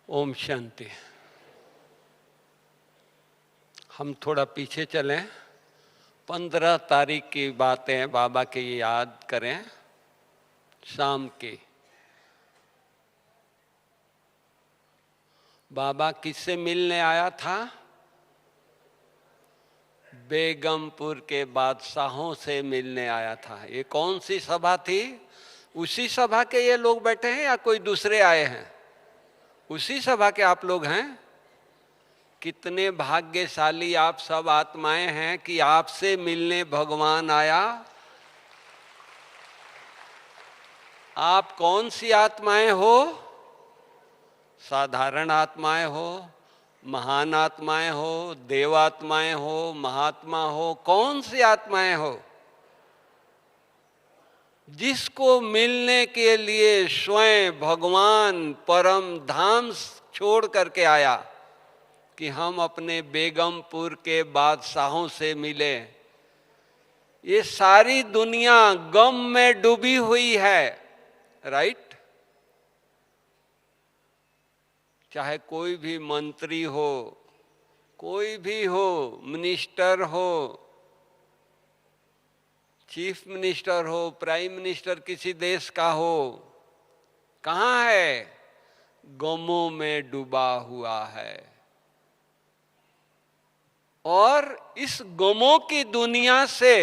ओम शांति। हम थोड़ा पीछे चलें। 15 तारीख की बातें बाबा की याद करें। शाम की बाबा किससे मिलने आया था? बेगमपुर के बादशाहों से मिलने आया था। ये कौन सी सभा थी? उसी सभा के ये लोग बैठे हैं या कोई दूसरे आए हैं? उसी सभा के आप लोग हैं। कितने भाग्यशाली आप सब आत्माएं हैं कि आपसे मिलने भगवान आया। आप कौन सी आत्माएं हो? साधारण आत्माएं हो, महान आत्माएं हो, देवात्माएं हो, महात्मा हो, कौन सी आत्माएं हो? जिसको मिलने के लिए स्वयं भगवान परम धाम छोड़ करके आया कि हम अपने बेगमपुर के बादशाहों से मिले। ये सारी दुनिया गम में डूबी हुई है, राइट? चाहे कोई भी मंत्री हो, कोई भी हो, मिनिस्टर हो, चीफ मिनिस्टर हो, प्राइम मिनिस्टर किसी देश का हो, कहाँ है? गमों में डूबा हुआ है। और इस गमों की दुनिया से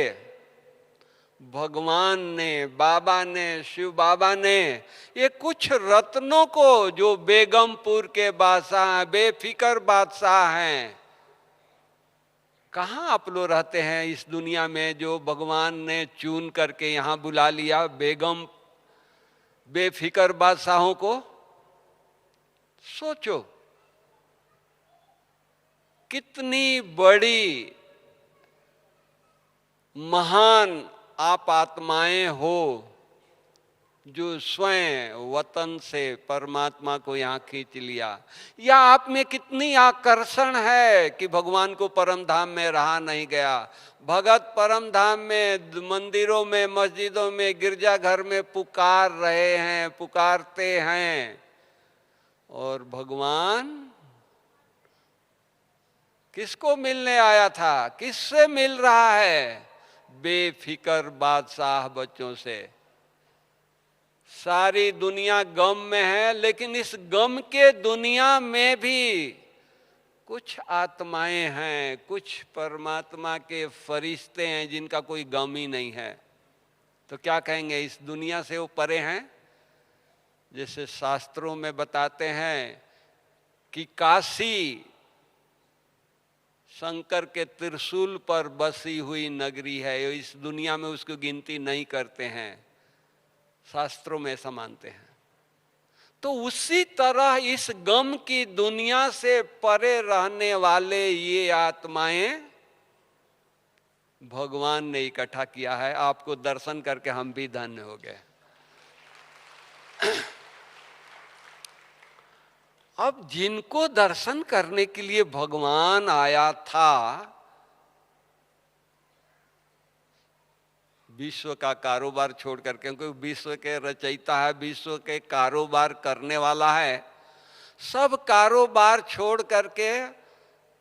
भगवान ने, बाबा ने, शिव बाबा ने ये कुछ रत्नों को, जो बेगमपुर के बादशाह, बेफिक्र बादशाह हैं, कहाँ आप लोग रहते हैं इस दुनिया में, जो भगवान ने चुन करके यहाँ बुला लिया बेफिक्र बादशाहों को? सोचो कितनी बड़ी महान आप आत्माएं हो, जो स्वयं वतन से परमात्मा को यहाँ खींच लिया। या आप में कितनी आकर्षण है कि भगवान को परम धाम में रहा नहीं गया। भगत परम धाम में, मंदिरों में, मस्जिदों में, गिरजाघर में पुकार रहे हैं, पुकारते हैं, और भगवान किसको मिलने आया था? किससे मिल रहा है? बेफिक्र बादशाह बच्चों से। सारी दुनिया गम में है, लेकिन इस गम के दुनिया में भी कुछ आत्माएं हैं, कुछ परमात्मा के फरिश्ते हैं जिनका कोई गम ही नहीं है। तो क्या कहेंगे? इस दुनिया से वो परे हैं। जैसे शास्त्रों में बताते हैं कि काशी शंकर के त्रिशूल पर बसी हुई नगरी है, इस दुनिया में उसको गिनती नहीं करते हैं, शास्त्रों में ऐसा मानते हैं। तो उसी तरह इस गम की दुनिया से परे रहने वाले ये आत्माएं भगवान ने इकट्ठा किया है। आपको दर्शन करके हम भी धन्य हो गए। अब जिनको दर्शन करने के लिए भगवान आया था, विश्व का कारोबार छोड़ करके, क्योंकि विश्व के रचयिता है, विश्व के कारोबार करने वाला है, सब कारोबार छोड़ करके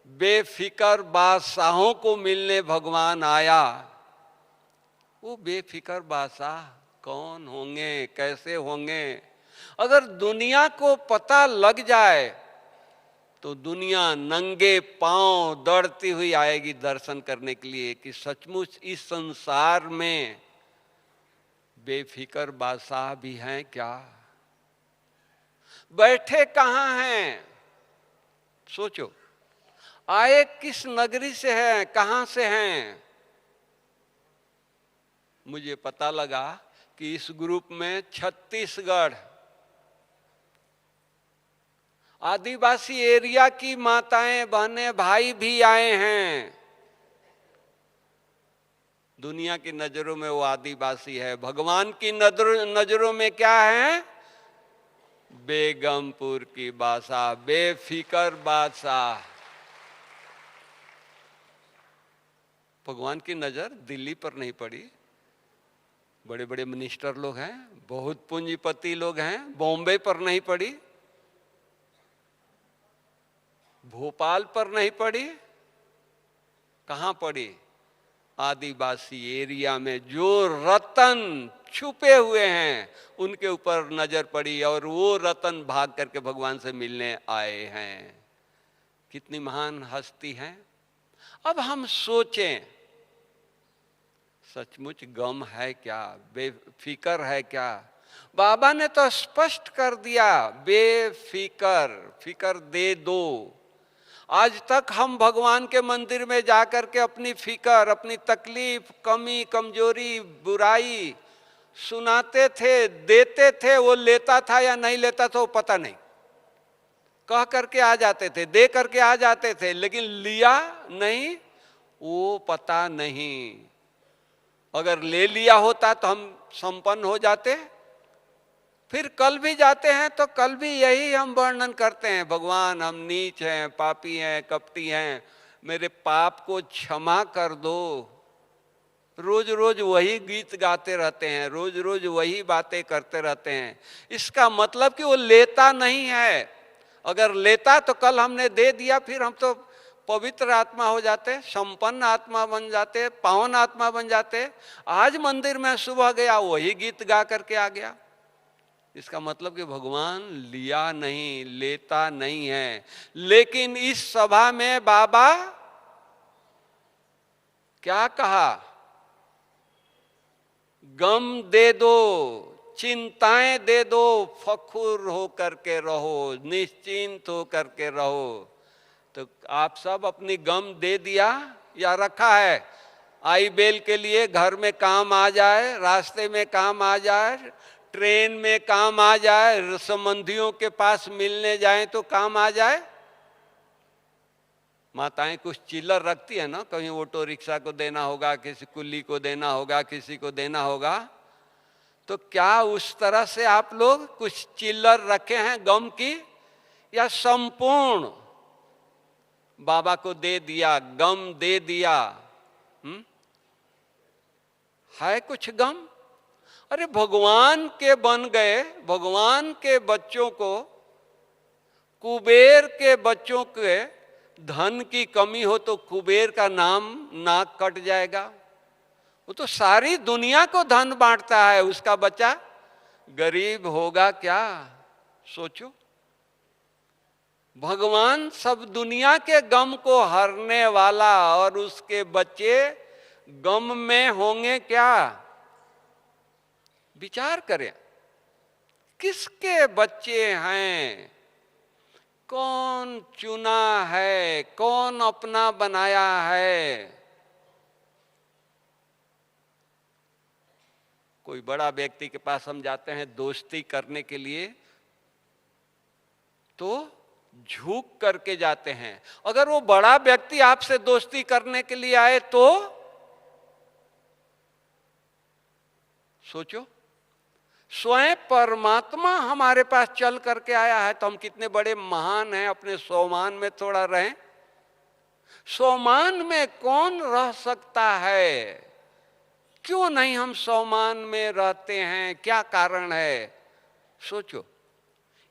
बेफिक्र बादशाहों को मिलने भगवान आया। वो बेफिक्र बादशाह कौन होंगे, कैसे होंगे? अगर दुनिया को पता लग जाए तो दुनिया नंगे पांव दौड़ती हुई आएगी दर्शन करने के लिए कि सचमुच इस संसार में बेफिक्र बादशाह भी हैं क्या? बैठे कहाँ हैं? सोचो, आए किस नगरी से हैं, कहाँ से हैं? मुझे पता लगा कि इस ग्रुप में छत्तीसगढ़ आदिवासी एरिया की माताएं, बहनें, भाई भी आए हैं। दुनिया की नजरों में वो आदिवासी है, भगवान की नजरों में क्या है? बेगमपुर की बादशाह, बेफिक्र बादशाह। भगवान की नजर दिल्ली पर नहीं पड़ी। बड़े बड़े मिनिस्टर लोग हैं, बहुत पूंजीपति लोग हैं, बॉम्बे पर नहीं पड़ी। भोपाल पर नहीं पड़ी, कहां पड़ी? आदिवासी एरिया में जो रतन छुपे हुए हैं उनके ऊपर नजर पड़ी और वो रतन भाग करके भगवान से मिलने आए हैं। कितनी महान हस्ती हैं। अब हम सोचें, सचमुच गम है क्या, बेफिक्र है क्या? बाबा ने तो स्पष्ट कर दिया, बेफिक्र, फिक्र दे दो। आज तक हम भगवान के मंदिर में जाकर के अपनी फिक्र, अपनी तकलीफ, कमी, कमजोरी, बुराई सुनाते थे, देते थे। वो लेता था या नहीं लेता था वो पता नहीं, कह करके आ जाते थे, दे करके आ जाते थे, लेकिन लिया नहीं वो पता नहीं। अगर ले लिया होता तो हम संपन्न हो जाते। फिर कल भी जाते हैं तो कल भी यही हम वर्णन करते हैं, भगवान हम नीच हैं, पापी हैं, कपटी हैं, मेरे पाप को क्षमा कर दो। रोज रोज वही गीत गाते रहते हैं, रोज रोज वही बातें करते रहते हैं। इसका मतलब कि वो लेता नहीं है। अगर लेता तो कल हमने दे दिया, फिर हम तो पवित्र आत्मा हो जाते, संपन्न आत्मा बन जाते, पावन आत्मा बन जाते। आज मंदिर में सुबह गया, वही गीत गा करके आ गया। इसका मतलब कि भगवान लिया नहीं, लेता नहीं है। लेकिन इस सभा में बाबा क्या कहा? गम दे दो, चिंताएं दे दो, फखुर हो करके रहो, निश्चिंत हो करके रहो। तो आप सब अपनी गम दे दिया या रखा है? आई बेल के लिए घर में काम आ जाए, रास्ते में काम आ जाए, ट्रेन में काम आ जाए, संबंधियों के पास मिलने जाए तो काम आ जाए। माताएं कुछ चिल्लर रखती है ना, कहीं ऑटो रिक्शा को देना होगा, किसी कुल्ली को देना होगा, किसी को देना होगा। तो क्या उस तरह से आप लोग कुछ चिल्लर रखे हैं गम की, या संपूर्ण बाबा को दे दिया, गम दे दिया? है कुछ गम? अरे भगवान के बन गए, भगवान के बच्चों को, कुबेर के बच्चों के धन की कमी हो तो कुबेर का नाम नाक कट जाएगा। वो तो सारी दुनिया को धन बांटता है, उसका बच्चा गरीब होगा क्या? सोचो। भगवान सब दुनिया के गम को हरने वाला, और उसके बच्चे गम में होंगे क्या? विचार करें, किसके बच्चे हैं? कौन चुना है? कौन अपना बनाया है? कोई बड़ा व्यक्ति के पास हम जाते हैं दोस्ती करने के लिए, तो झुक करके जाते हैं। अगर वो बड़ा व्यक्ति आपसे दोस्ती करने के लिए आए तो सोचो, स्वयं परमात्मा हमारे पास चल करके आया है तो हम कितने बड़े महान हैं। अपने स्वमान में थोड़ा रहें। स्वमान में कौन रह सकता है? क्यों नहीं हम स्वमान में रहते हैं? क्या कारण है? सोचो।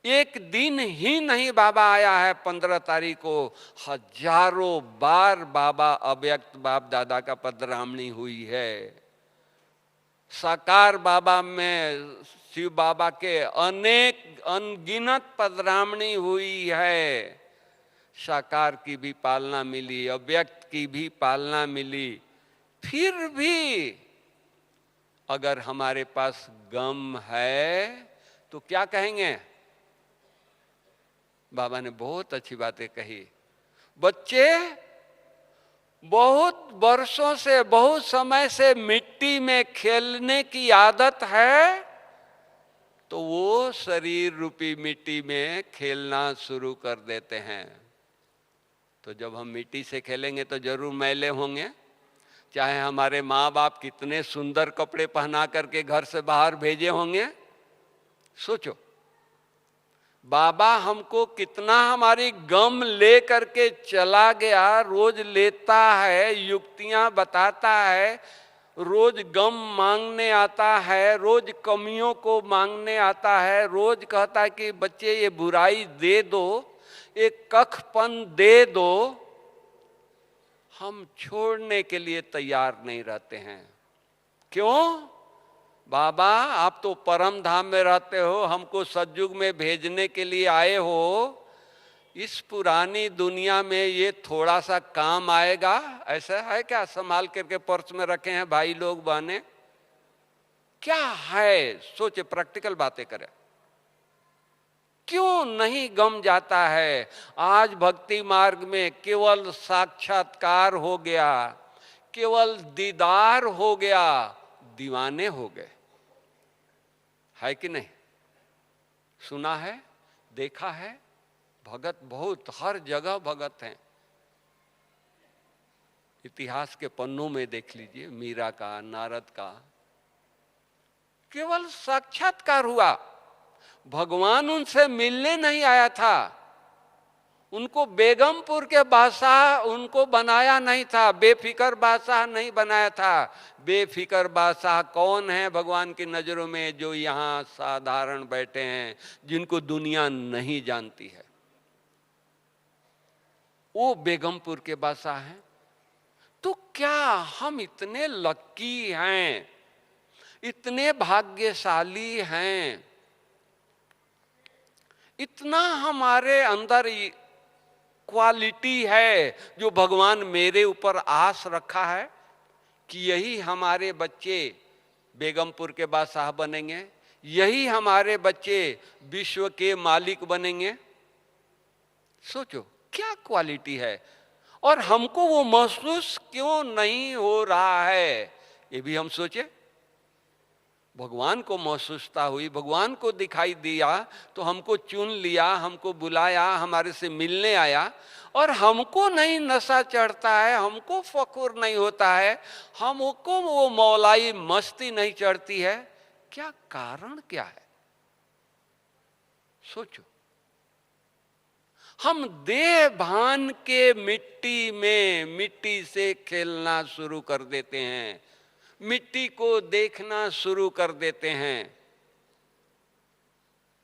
एक दिन ही नहीं बाबा आया है, 15 तारीख को हजारों बार बाबा अव्यक्त बाप दादा का पधरामणी हुई है। साकार बाबा में शिव बाबा के अनेक अनगिनत पधरामणी हुई है। साकार की भी पालना मिली, अव्यक्त की भी पालना मिली। फिर भी अगर हमारे पास गम है तो क्या कहेंगे? बाबा ने बहुत अच्छी बातें कही। बच्चे बहुत वर्षों से, बहुत समय से मिट्टी में खेलने की आदत है, तो वो शरीर रूपी मिट्टी में खेलना शुरू कर देते हैं। तो जब हम मिट्टी से खेलेंगे तो जरूर मैले होंगे। चाहे हमारे माँ बाप कितने सुंदर कपड़े पहना करके घर से बाहर भेजे होंगे। सोचो, बाबा हमको कितना हमारी गम ले करके चला गया, रोज लेता है, युक्तियां बताता है, रोज गम मांगने आता है, रोज कमियों को मांगने आता है, रोज कहता है कि बच्चे ये बुराई दे दो, एक कखपन दे दो, हम छोड़ने के लिए तैयार नहीं रहते हैं। क्यों? बाबा आप तो परम धाम में रहते हो, हमको सतयुग में भेजने के लिए आए हो, इस पुरानी दुनिया में ये थोड़ा सा काम आएगा? ऐसा है क्या? संभाल करके पर्स में रखे हैं भाई लोग बहने, क्या है? सोचे, प्रैक्टिकल बातें करें। क्यों नहीं गम जाता है? आज भक्ति मार्ग में केवल साक्षात्कार हो गया, केवल दीदार हो गया, दीवाने हो गए, है कि नहीं? सुना है, देखा है, भगत बहुत हर जगह भगत हैं। इतिहास के पन्नों में देख लीजिए, मीरा का, नारद का, केवल साक्षात्कार हुआ, भगवान उनसे मिलने नहीं आया था, उनको बेगमपुर के बादशाह उनको बनाया नहीं था, बेफिकर बादशाह नहीं बनाया था। बेफिकर बादशाह कौन है भगवान की नजरों में? जो यहाँ साधारण बैठे हैं, जिनको दुनिया नहीं जानती है, वो बेगमपुर के बादशाह हैं। तो क्या हम इतने लक्की हैं, इतने भाग्यशाली हैं, इतना हमारे अंदर क्वालिटी है जो भगवान मेरे ऊपर आस रखा है कि यही हमारे बच्चे बेगमपुर के बादशाह बनेंगे, यही हमारे बच्चे विश्व के मालिक बनेंगे? सोचो क्या क्वालिटी है, और हमको वो महसूस क्यों नहीं हो रहा है, ये भी हम सोचे। भगवान को महसूसता हुई, भगवान को दिखाई दिया तो हमको चुन लिया, हमको बुलाया, हमारे से मिलने आया, और हमको नहीं नशा चढ़ता है, हमको फखुर नहीं होता है, हमको वो मौलाई मस्ती नहीं चढ़ती है। क्या कारण क्या है? सोचो। हम देह भान के मिट्टी में मिट्टी से खेलना शुरू कर देते हैं, मिट्टी को देखना शुरू कर देते हैं,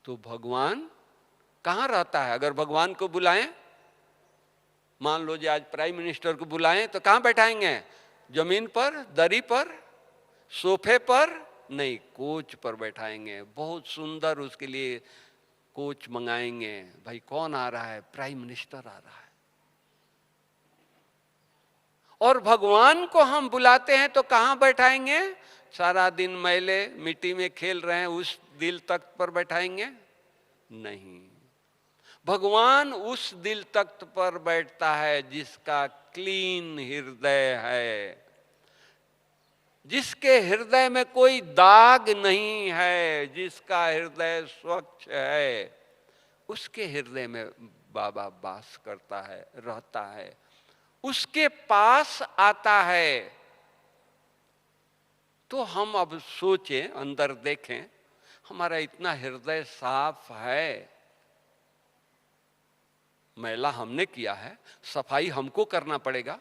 तो भगवान कहाँ रहता है? अगर भगवान को बुलाएं, मान लो जी आज प्राइम मिनिस्टर को बुलाएं तो कहाँ बैठाएंगे? जमीन पर, दरी पर, सोफे पर? नहीं, कोच पर बैठाएंगे। बहुत सुंदर उसके लिए कोच मंगाएंगे। भाई कौन आ रहा है? प्राइम मिनिस्टर आ रहा है। और भगवान को हम बुलाते हैं तो कहाँ बैठाएंगे? सारा दिन मैले मिट्टी में खेल रहे हैं उस दिल तख्त पर बैठाएंगे? नहीं, भगवान उस दिल तख्त पर बैठता है जिसका क्लीन हृदय है, जिसके हृदय में कोई दाग नहीं है, जिसका हृदय स्वच्छ है, उसके हृदय में बाबा वास करता है, रहता है, उसके पास आता है। तो हम अब सोचें, अंदर देखें, हमारा इतना हृदय साफ है, मैला हमने किया है, सफाई हमको करना पड़ेगा,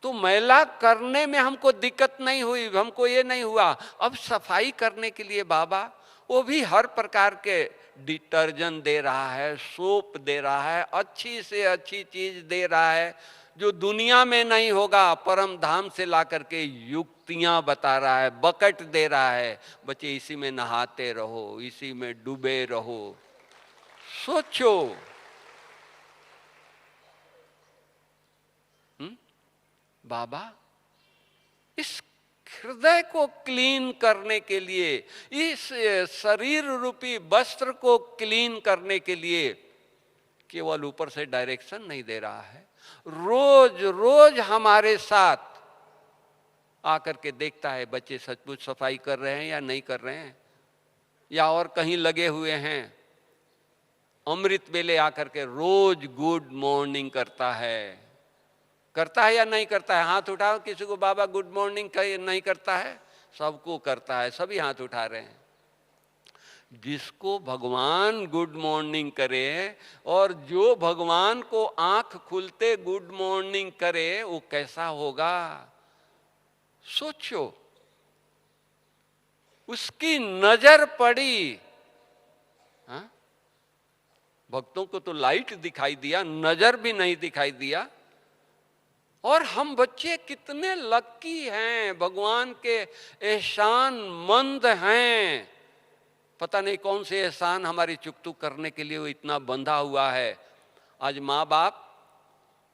तो मैला करने में हमको दिक्कत नहीं हुई, हमको ये नहीं हुआ। अब सफाई करने के लिए बाबा वो भी हर प्रकार के डिटर्जेंट दे रहा है, सोप दे रहा है, अच्छी से अच्छी चीज दे रहा है जो दुनिया में नहीं होगा, परम धाम से ला करके युक्तियां बता रहा है, बकेट दे रहा है, बच्चे इसी में नहाते रहो, इसी में डूबे रहो। सोचो, बाबा इस हृदय को क्लीन करने के लिए, इस शरीर रूपी वस्त्र को क्लीन करने के लिए केवल ऊपर से डायरेक्शन नहीं दे रहा है, रोज रोज हमारे साथ आकर के देखता है बच्चे सचमुच सफाई कर रहे हैं या नहीं कर रहे हैं, या और कहीं लगे हुए हैं। अमृत वेले आकर के रोज गुड मॉर्निंग करता है या नहीं करता है? हाथ उठाओ किसी को बाबा गुड मॉर्निंग नहीं करता है? सबको करता है, सभी हाथ उठा रहे हैं। जिसको भगवान गुड मॉर्निंग करे और जो भगवान को आंख खुलते गुड मॉर्निंग करे, वो कैसा होगा? सोचो, उसकी नजर पड़ी, हाँ? भक्तों को तो लाइट दिखाई दिया, नजर भी नहीं दिखाई दिया। और हम बच्चे कितने लक्की हैं, भगवान के एहसान मंद हैं। पता नहीं कौन से एहसान हमारी चुकतू करने के लिए वो इतना बंधा हुआ है। आज माँ बाप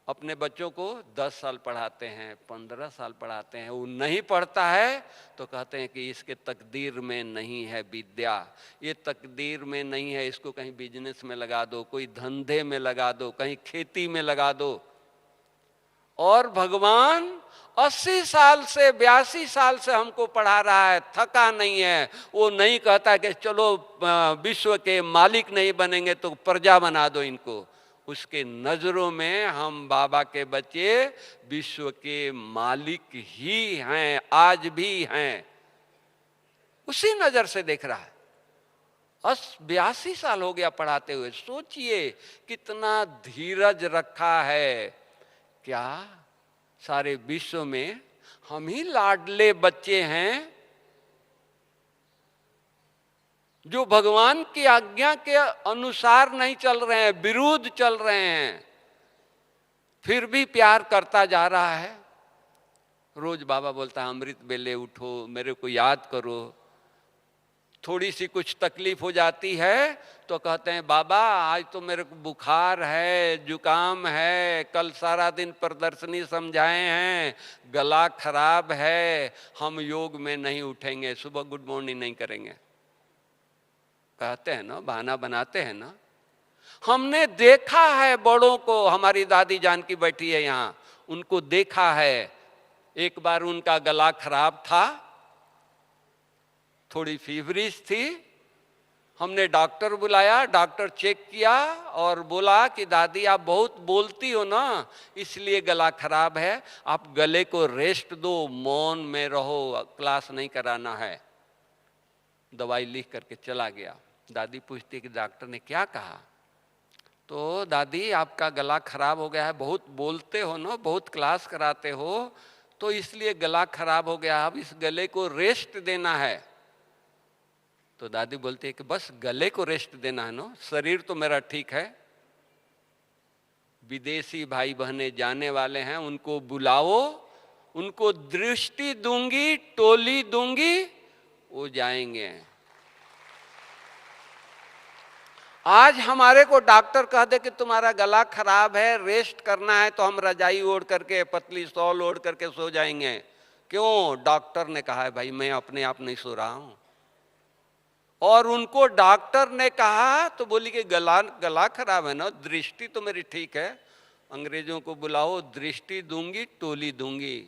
अपने बच्चों को 10 साल पढ़ाते हैं, 15 साल पढ़ाते हैं, वो नहीं पढ़ता है तो कहते हैं कि इसके तकदीर में नहीं है विद्या, ये तकदीर में नहीं है, इसको कहीं बिजनेस में लगा दो, कोई धंधे में लगा दो, कहीं खेती में लगा दो। और भगवान 80 साल से 82 साल से हमको पढ़ा रहा है, थका नहीं है। वो नहीं कहता कि चलो विश्व के मालिक नहीं बनेंगे तो प्रजा बना दो इनको। उसके नजरों में हम बाबा के बच्चे विश्व के मालिक ही हैं, आज भी हैं, उसी नजर से देख रहा है। 82 साल हो गया पढ़ाते हुए, सोचिए कितना धीरज रखा है। क्या सारे विश्व में हम ही लाडले बच्चे हैं जो भगवान की आज्ञा के अनुसार नहीं चल रहे हैं, विरुद्ध चल रहे हैं, फिर भी प्यार करता जा रहा है। रोज बाबा बोलता है अमृत बेले उठो, मेरे को याद करो। थोड़ी सी कुछ तकलीफ हो जाती है तो कहते हैं बाबा आज तो मेरे को बुखार है, जुकाम है, कल सारा दिन प्रदर्शनी समझाए हैं, गला खराब है, हम योग में नहीं उठेंगे, सुबह गुड मॉर्निंग नहीं करेंगे। कहते हैं ना, बहाना बनाते हैं ना। हमने देखा है बड़ों को, हमारी दादी जान की बैठी है यहाँ, उनको देखा है। एक बार उनका गला खराब था, थोड़ी फीवरिश थी, हमने डॉक्टर बुलाया, डॉक्टर चेक किया और बोला कि दादी आप बहुत बोलती हो ना, इसलिए गला खराब है, आप गले को रेस्ट दो, मौन में रहो, क्लास नहीं कराना है। दवाई लिख करके चला गया। दादी पूछती कि डॉक्टर ने क्या कहा? तो दादी आपका गला खराब हो गया है, बहुत बोलते हो ना, बहुत क्लास कराते हो, तो इसलिए गला खराब हो गया, अब इस गले को रेस्ट देना है। तो दादी बोलती है कि बस गले को रेस्ट देना है ना, शरीर तो मेरा ठीक है। विदेशी भाई बहने जाने वाले हैं, उनको बुलाओ, उनको दृष्टि दूंगी, टोली दूंगी, वो जाएंगे। आज हमारे को डॉक्टर कह दे कि तुम्हारा गला खराब है, रेस्ट करना है, तो हम रजाई ओढ़ करके, पतली शॉल ओढ़ करके सो जाएंगे। क्यों? डॉक्टर ने कहा है। भाई मैं अपने आप नहीं सो रहा हूं। और उनको डॉक्टर ने कहा तो बोली कि गला खराब है ना, दृष्टि तो मेरी ठीक है। अंग्रेजों को बुलाओ, दृष्टि दूंगी, टोली दूंगी।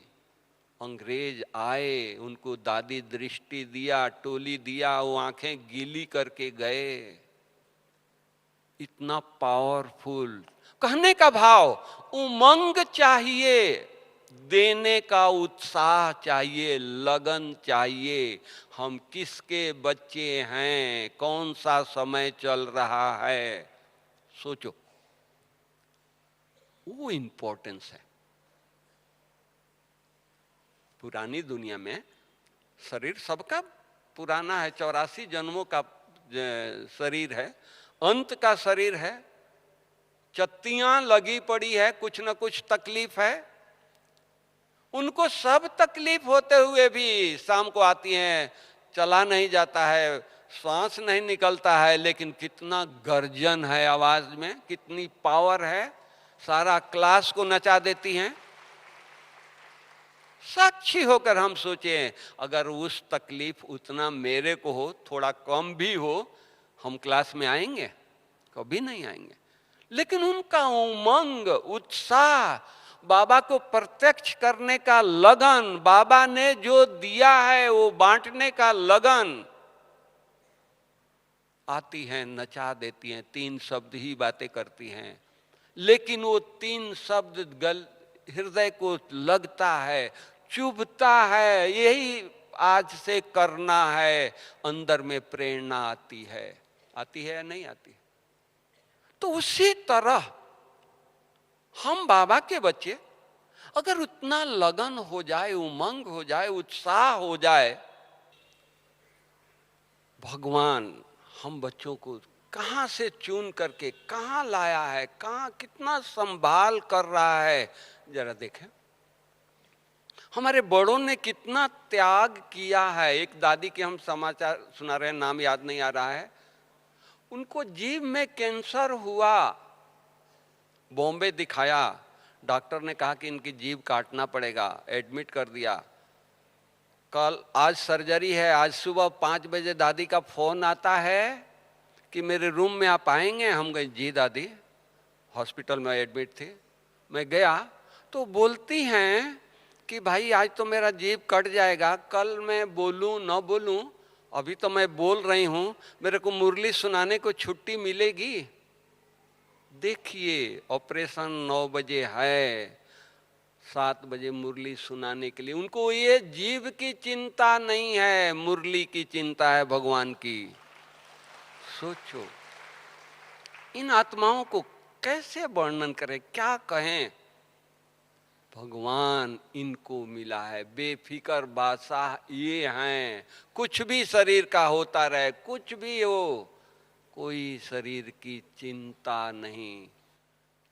अंग्रेज आए, उनको दादी दृष्टि दिया, टोली दिया, वो आंखें गीली करके गए। इतना पावरफुल। कहने का भाव, उमंग चाहिए, देने का उत्साह चाहिए, लगन चाहिए। हम किसके बच्चे हैं, कौन सा समय चल रहा है, सोचो, वो इंपॉर्टेंस है। पुरानी दुनिया में शरीर सबका पुराना है, 84 जन्मों का शरीर है, अंत का शरीर है, चत्तियां लगी पड़ी है, कुछ न कुछ तकलीफ है। उनको सब तकलीफ होते हुए भी शाम को आती हैं, चला नहीं जाता है, सांस नहीं निकलता है, लेकिन कितना गर्जन है आवाज में, कितनी पावर है, सारा क्लास को नचा देती हैं। साक्षी होकर हम सोचें, अगर उस तकलीफ उतना मेरे को हो, थोड़ा कम भी हो, हम क्लास में आएंगे? कभी नहीं आएंगे। लेकिन उनका उमंग, उत्साह, बाबा को प्रत्यक्ष करने का लगन, बाबा ने जो दिया है वो बांटने का लगन, आती हैं, नचा देती हैं, 3 शब्द ही बातें करती हैं, लेकिन वो 3 शब्द हृदय को लगता है, चुभता है, यही आज से करना है, अंदर में प्रेरणा आती है या नहीं आती? तो उसी तरह हम बाबा के बच्चे अगर उतना लगन हो जाए, उमंग हो जाए, उत्साह हो जाए, भगवान हम बच्चों को कहाँ से चुन करके कहाँ लाया है, कहाँ कितना संभाल कर रहा है, जरा देखें। हमारे बड़ों ने कितना त्याग किया है। एक दादी के हम समाचार सुना रहे हैं, नाम याद नहीं आ रहा है। उनको जीभ में कैंसर हुआ, बॉम्बे दिखाया, डॉक्टर ने कहा कि इनकी जीभ काटना पड़ेगा, एडमिट कर दिया। आज सर्जरी है। आज सुबह 5 बजे दादी का फोन आता है कि मेरे रूम में आप आएंगे। हम गए, जी दादी, हॉस्पिटल में एडमिट थी। मैं गया तो बोलती हैं कि भाई आज तो मेरा जीभ कट जाएगा, कल मैं बोलूं न बोलूं, अभी तो मैं बोल रही हूं, मेरे को मुरली सुनाने को छुट्टी मिलेगी। देखिए, ऑपरेशन 9 बजे है, 7 बजे मुरली सुनाने के लिए। उनको ये जीव की चिंता नहीं है, मुरली की चिंता है, भगवान की। सोचो, इन आत्माओं को कैसे वर्णन करें, क्या कहें। भगवान इनको मिला है, बेफिकर बादशाह ये हैं। कुछ भी शरीर का होता रहे, कुछ भी हो, कोई शरीर की चिंता नहीं।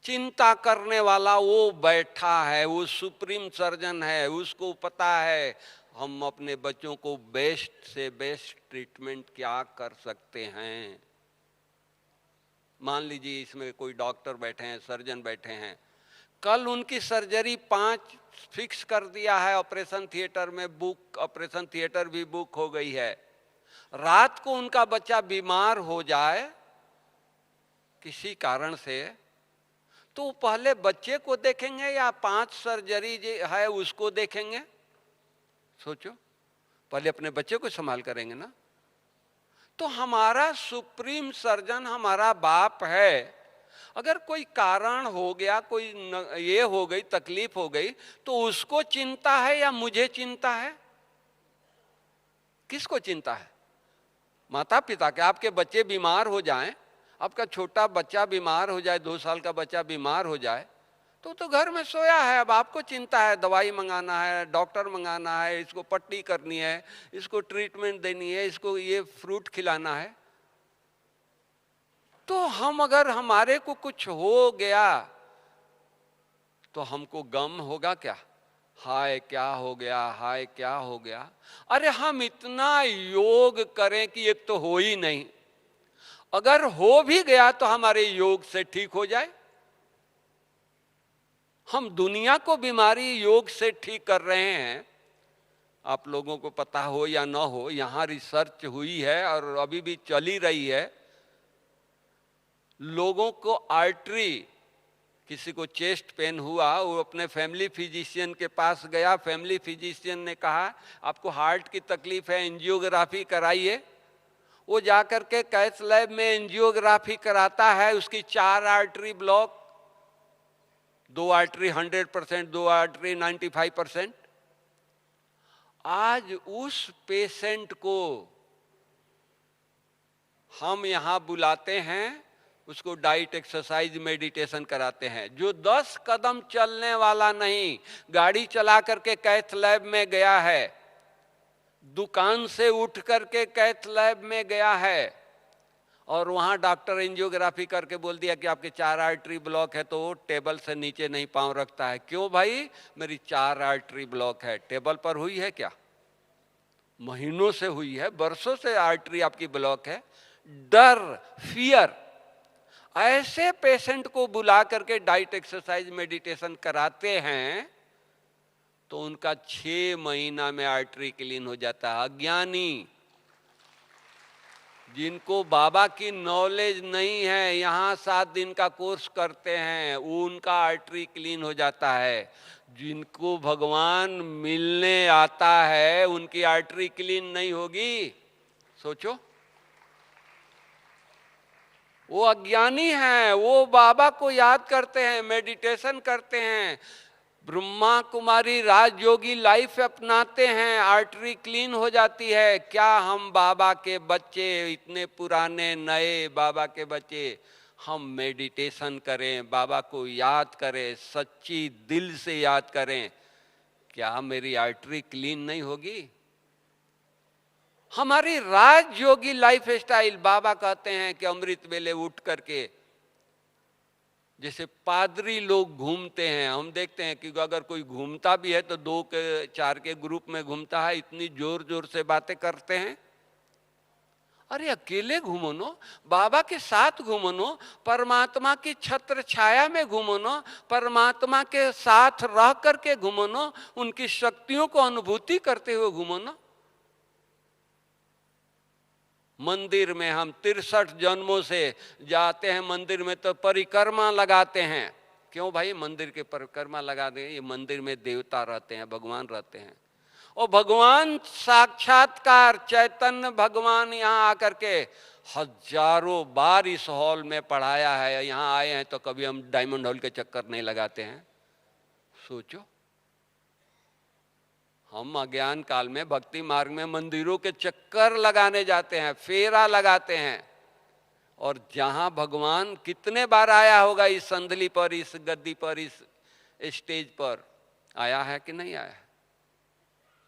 चिंता करने वाला वो बैठा है, वो सुप्रीम सर्जन है, उसको पता है हम अपने बच्चों को बेस्ट से बेस्ट ट्रीटमेंट क्या कर सकते हैं। मान लीजिए इसमें कोई डॉक्टर बैठे हैं, सर्जन बैठे हैं, कल उनकी सर्जरी 5 फिक्स कर दिया है, ऑपरेशन थिएटर में बुक, ऑपरेशन थिएटर भी बुक हो गई है। रात को उनका बच्चा बीमार हो जाए किसी कारण से, तो पहले बच्चे को देखेंगे या 5 सर्जरी जो है उसको देखेंगे? सोचो, पहले अपने बच्चे को संभाल करेंगे ना। तो हमारा सुप्रीम सर्जन हमारा बाप है। अगर कोई कारण हो गया, कोई ये हो गई, तकलीफ हो गई, तो उसको चिंता है या मुझे चिंता है? किसको चिंता है? माता पिता के। आपके बच्चे बीमार हो जाएं, आपका छोटा बच्चा बीमार हो जाए, 2 साल का बच्चा बीमार हो जाए, तो घर में सोया है। अब आपको चिंता है, दवाई मंगाना है, डॉक्टर मंगाना है, इसको पट्टी करनी है, इसको ट्रीटमेंट देनी है, इसको ये फ्रूट खिलाना है। तो हम अगर हमारे को कुछ हो गया तो हमको गम होगा क्या? हाय क्या हो गया, हाय क्या हो गया। अरे हम इतना योग करें कि एक तो हो ही नहीं, अगर हो भी गया तो हमारे योग से ठीक हो जाए। हम दुनिया को बीमारी योग से ठीक कर रहे हैं। आप लोगों को पता हो या ना हो, यहां रिसर्च हुई है और अभी भी चली रही है। लोगों को आर्टरी, किसी को चेस्ट पेन हुआ, वो अपने फैमिली फिजिशियन के पास गया, फैमिली फिजिशियन ने कहा आपको हार्ट की तकलीफ है, एंजियोग्राफी कराइए। वो जाकर के कैथ लैब में एंजियोग्राफी कराता है, उसकी 4 आर्टरी ब्लॉक, 2 आर्टरी 100%, 2 आर्टरी 95%। आज उस पेशेंट को हम यहां बुलाते हैं, उसको डाइट, एक्सरसाइज, मेडिटेशन कराते हैं। जो 10 कदम चलने वाला नहीं, गाड़ी चला करके कैथ लैब में गया है, दुकान से उठ करके कैथ लैब में गया है और वहां डॉक्टर एंजियोग्राफी करके बोल दिया कि आपके 4 आर्टरी ब्लॉक है, तो वो टेबल से नीचे नहीं पांव रखता है। क्यों भाई? मेरी 4 आर्टरी ब्लॉक है। टेबल पर हुई है क्या? महीनों से हुई है, वर्षों से आर्टरी आपकी ब्लॉक है। डर, फियर, ऐसे पेशेंट को बुला करके डाइट, एक्सरसाइज, मेडिटेशन कराते हैं तो उनका 6 महीना में आर्टरी क्लीन हो जाता है। अज्ञानी, जिनको बाबा की नॉलेज नहीं है, यहाँ 7 दिन का कोर्स करते हैं, उनका आर्टरी क्लीन हो जाता है। जिनको भगवान मिलने आता है उनकी आर्टरी क्लीन नहीं होगी। सोचो, वो अज्ञानी हैं, वो बाबा को याद करते हैं, मेडिटेशन करते हैं, ब्रह्मा कुमारी राजयोगी लाइफ अपनाते हैं, आर्टरी क्लीन हो जाती है। क्या हम बाबा के बच्चे, इतने पुराने नए बाबा के बच्चे, हम मेडिटेशन करें, बाबा को याद करें, सच्ची दिल से याद करें, क्या मेरी आर्टरी क्लीन नहीं होगी? हमारी राजयोगी लाइफ स्टाइल, बाबा कहते हैं कि अमृत वेले उठ करके, जैसे पादरी लोग घूमते हैं, हम देखते हैं कि अगर कोई घूमता भी है तो 2 के 4 के ग्रुप में घूमता है, इतनी जोर जोर से बातें करते हैं। अरे अकेले घूमो नो, बाबा के साथ घूमो नो, परमात्मा की छत्र छाया में घूमो नो, परमात्मा के साथ रह करके घूमो नो, उनकी शक्तियों को अनुभूति करते हुए घूमो नो। मंदिर में हम 63 जन्मों से जाते हैं, मंदिर में तो परिक्रमा लगाते हैं। क्यों भाई मंदिर के परिक्रमा लगा दें? ये मंदिर में देवता रहते हैं, भगवान रहते हैं, और भगवान साक्षात्कार चैतन्य भगवान यहाँ आकर के हजारों बार इस हॉल में पढ़ाया है। यहाँ आए हैं तो कभी हम डायमंड हॉल के चक्कर नहीं लगाते हैं। सोचो, हम अज्ञान काल में भक्ति मार्ग में मंदिरों के चक्कर लगाने जाते हैं, फेरा लगाते हैं, और जहां भगवान कितने बार आया होगा इस संदली पर, इस गद्दी पर, इस स्टेज पर आया है कि नहीं आया?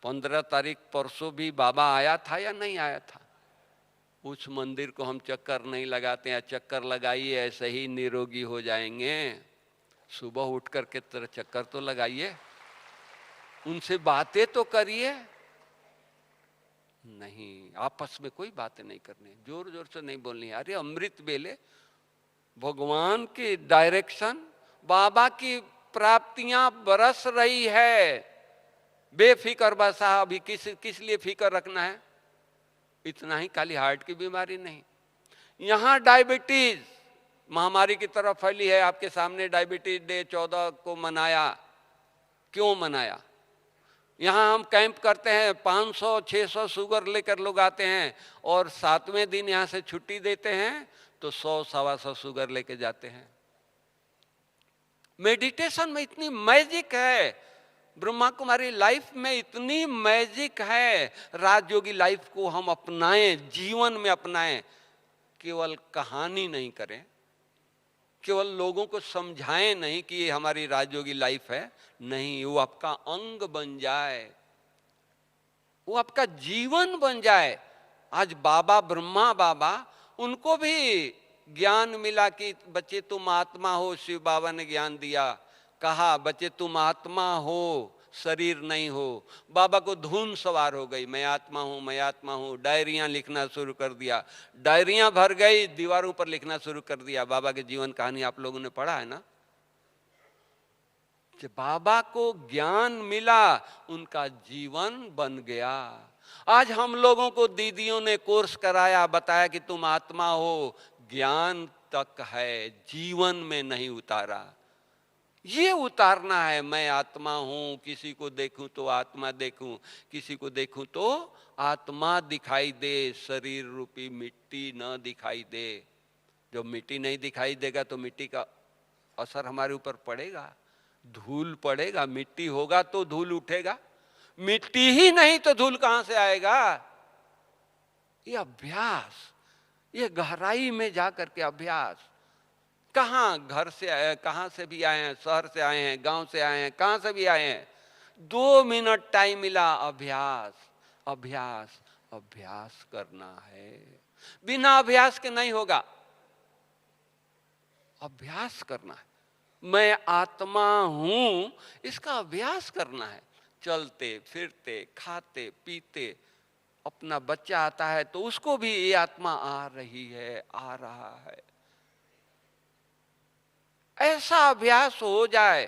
15 तारीख परसों भी बाबा आया था या नहीं आया था? उस मंदिर को हम चक्कर नहीं लगाते हैं। चक्कर लगाइए, ऐसे ही निरोगी हो जाएंगे। सुबह उठ करके चक्कर तो लगाइए, उनसे बातें तो करिए। नहीं, आपस में कोई बातें नहीं करनी, जोर जोर से नहीं बोलनी। अरे अमृत वेले भगवान की डायरेक्शन, बाबा की प्राप्तियां बरस रही है, बेफिक्र बसा। अभी किस लिए फिक्र रखना है? इतना ही, खाली हार्ट की बीमारी नहीं, यहाँ डायबिटीज महामारी की तरफ फैली है। आपके सामने डायबिटीज डे 14 को मनाया। क्यों मनाया? यहाँ हम कैंप करते हैं, 500-600 शुगर लेकर लोग आते हैं, और 7वें दिन यहाँ से छुट्टी देते हैं तो 100-125 शुगर लेके जाते हैं। मेडिटेशन में इतनी मैजिक है, ब्रह्मा कुमारी लाइफ में इतनी मैजिक है। राजयोगी लाइफ को हम अपनाएं, जीवन में अपनाएं। केवल कहानी नहीं करें, केवल लोगों को समझाएं नहीं कि ये हमारी राजयोगी लाइफ है। नहीं, वो आपका अंग बन जाए, वो आपका जीवन बन जाए। आज बाबा, ब्रह्मा बाबा, उनको भी ज्ञान मिला कि बच्चे तुम आत्मा हो। शिव बाबा ने ज्ञान दिया, कहा बच्चे तुम आत्मा हो, शरीर नहीं हो। बाबा को धुन सवार हो गई, मैं आत्मा हूं, मैं आत्मा हूं। डायरियां लिखना शुरू कर दिया, डायरियां भर गई, दीवारों पर लिखना शुरू कर दिया। बाबा के जीवन कहानी आप लोगों ने पढ़ा है ना। जब बाबा को ज्ञान मिला, उनका जीवन बन गया। आज हम लोगों को दीदियों ने कोर्स कराया, बताया कि तुम आत्मा हो, ज्ञान तक है, जीवन में नहीं उतारा। ये उतारना है, मैं आत्मा हूं, किसी को देखूं तो आत्मा देखूं, किसी को देखूं तो आत्मा दिखाई दे, शरीर रूपी मिट्टी न दिखाई दे। जब मिट्टी नहीं दिखाई देगा तो मिट्टी का असर हमारे ऊपर पड़ेगा, धूल पड़ेगा। मिट्टी होगा तो धूल उठेगा, मिट्टी ही नहीं तो धूल कहां से आएगा? ये अभ्यास, ये गहराई में जाकर के अभ्यास। कहाँ घर से आए, कहाँ से भी आए हैं, शहर से आए हैं, गांव से आए हैं, कहाँ से भी आए हैं, 2 मिनट टाइम मिला, अभ्यास अभ्यास अभ्यास करना है। बिना अभ्यास के नहीं होगा, अभ्यास करना है। मैं आत्मा हूं, इसका अभ्यास करना है। चलते फिरते, खाते पीते, अपना बच्चा आता है तो उसको भी ये आत्मा आ रही है, आ रहा है। ऐसा अभ्यास हो जाए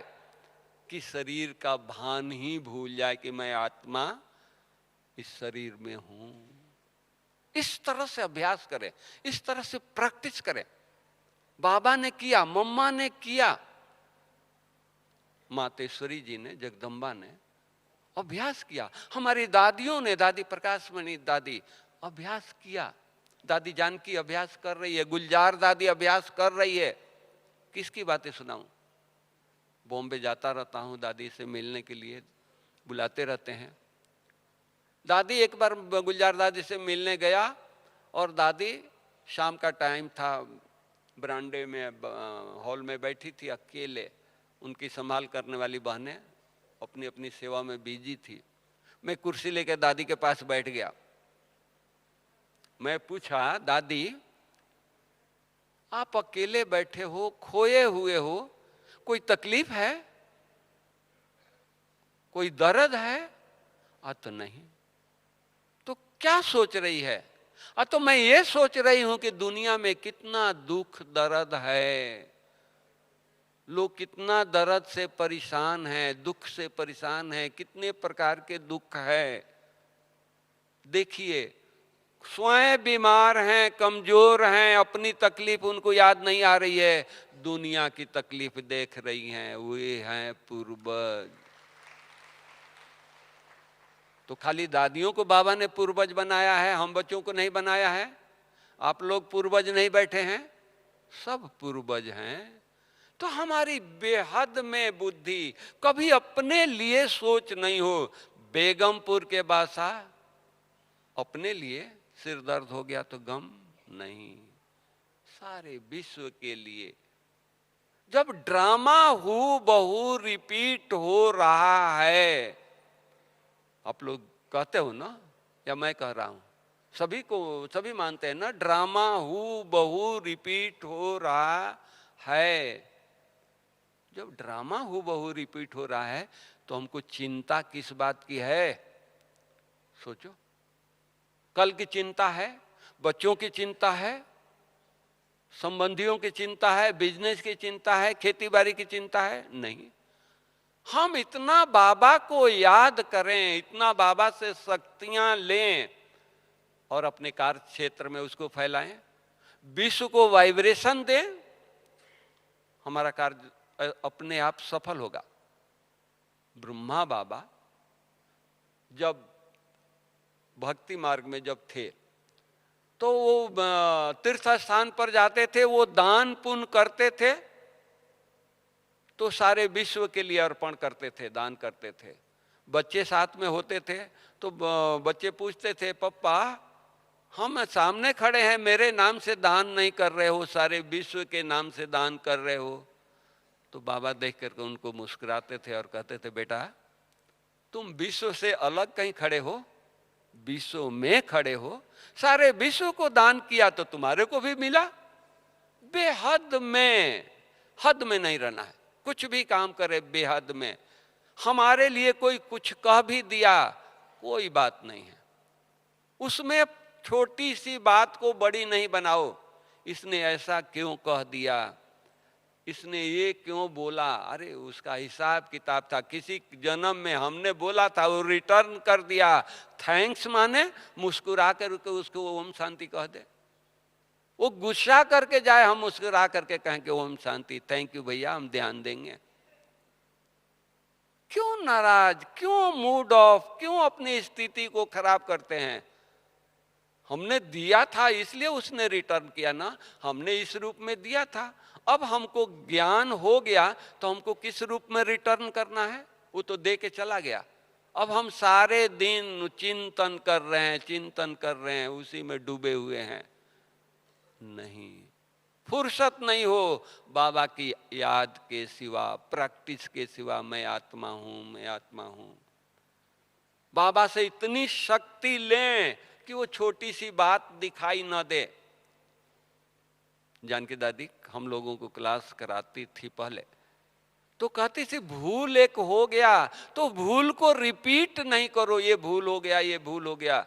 कि शरीर का भान ही भूल जाए कि मैं आत्मा इस शरीर में हूं। इस तरह से अभ्यास करें, इस तरह से प्रैक्टिस करें। बाबा ने किया, मम्मा ने किया, मातेश्वरी जी ने, जगदम्बा ने अभ्यास किया, हमारी दादियों ने, दादी प्रकाशमणि दादी अभ्यास किया, दादी जानकी अभ्यास कर रही है, गुलजार दादी अभ्यास कर रही है। किसकी बातें सुनाऊं? बॉम्बे जाता रहता हूं दादी से मिलने के लिए, बुलाते रहते हैं। दादी, एक बार गुलजार दादी से मिलने गया और दादी, शाम का टाइम था, बरामदे में हॉल में बैठी थी अकेले। उनकी संभाल करने वाली बहनें अपनी अपनी सेवा में बिजी थी। मैं कुर्सी लेकर दादी के पास बैठ गया। मैं पूछा, दादी आप अकेले बैठे हो, खोए हुए हो, कोई तकलीफ है, कोई दर्द है? तो नहीं। तो क्या सोच रही है? तो मैं ये सोच रही हूं कि दुनिया में कितना दुख दर्द है, लोग कितना दर्द से परेशान हैं, दुख से परेशान हैं, कितने प्रकार के दुख है। देखिए, स्वयं बीमार हैं, कमजोर हैं, अपनी तकलीफ उनको याद नहीं आ रही है, दुनिया की तकलीफ देख रही हैं। वे हैं पूर्वज। तो खाली दादियों को बाबा ने पूर्वज बनाया है, हम बच्चों को नहीं बनाया है? आप लोग पूर्वज नहीं बैठे हैं? सब पूर्वज हैं। तो हमारी बेहद में बुद्धि, कभी अपने लिए सोच नहीं हो। बेगमपुर के बादशाह अपने लिए सिर दर्द हो गया तो गम नहीं, सारे विश्व के लिए। जब ड्रामा हूबहू रिपीट हो रहा है, आप लोग कहते हो ना, या मैं कह रहा हूं? सभी को, सभी मानते हैं ना, ड्रामा हूबहू रिपीट हो रहा है। जब ड्रामा हूबहू रिपीट हो रहा है तो हमको चिंता किस बात की है? सोचो। कल की चिंता है, बच्चों की चिंता है, संबंधियों की चिंता है, बिजनेस की चिंता है, खेती बाड़ी की चिंता है? नहीं। हम इतना बाबा को याद करें, इतना बाबा से शक्तियां लें और अपने कार्य क्षेत्र में उसको फैलाएं, विश्व को वाइब्रेशन दें, हमारा कार्य अपने आप सफल होगा। ब्रह्मा बाबा जब भक्ति मार्ग में जब थे तो वो तीर्थ स्थान पर जाते थे, वो दान पुण्य करते थे तो सारे विश्व के लिए अर्पण करते थे, दान करते थे। बच्चे साथ में होते थे तो बच्चे पूछते थे, पप्पा हम सामने खड़े हैं, मेरे नाम से दान नहीं कर रहे हो, सारे विश्व के नाम से दान कर रहे हो। तो बाबा देख करके उनको मुस्कुराते थे और कहते थे, बेटा तुम विश्व से अलग कहीं खड़े हो, विश्व में खड़े हो, सारे विश्व को दान किया तो तुम्हारे को भी मिला। बेहद में, हद में नहीं रहना है, कुछ भी काम करे बेहद में। हमारे लिए कोई कुछ कह भी दिया, कोई बात नहीं है, उसमें छोटी सी बात को बड़ी नहीं बनाओ। इसने ऐसा क्यों कह दिया, इसने ये क्यों बोला, अरे उसका हिसाब किताब था, किसी जन्म में हमने बोला था, वो रिटर्न कर दिया। थैंक्स माने मुस्कुरा कर उसको ओम शांति कह दे। वो गुस्सा करके जाए, हम मुस्कुरा करके कहें कि ओम शांति, थैंक यू भैया, हम ध्यान देंगे। क्यों नाराज, क्यों मूड ऑफ, क्यों अपनी स्थिति को खराब करते हैं? हमने दिया था इसलिए उसने रिटर्न किया ना, हमने इस रूप में दिया था। अब हमको ज्ञान हो गया तो हमको किस रूप में रिटर्न करना है? वो तो दे के चला गया। अब हम सारे दिन चिंतन कर रहे हैं, चिंतन कर रहे हैं, उसी में डूबे हुए हैं। नहीं, फुर्सत नहीं हो बाबा की याद के सिवा, प्रैक्टिस के सिवा। मैं आत्मा हूं, मैं आत्मा हूं। बाबा से इतनी शक्ति लें कि वो छोटी सी बात दिखाई न दे। जानकी दादी हम लोगों को क्लास कराती थी पहले, तो कहती थी भूल एक हो गया तो भूल को रिपीट नहीं करो, ये भूल हो गया, ये भूल हो गया।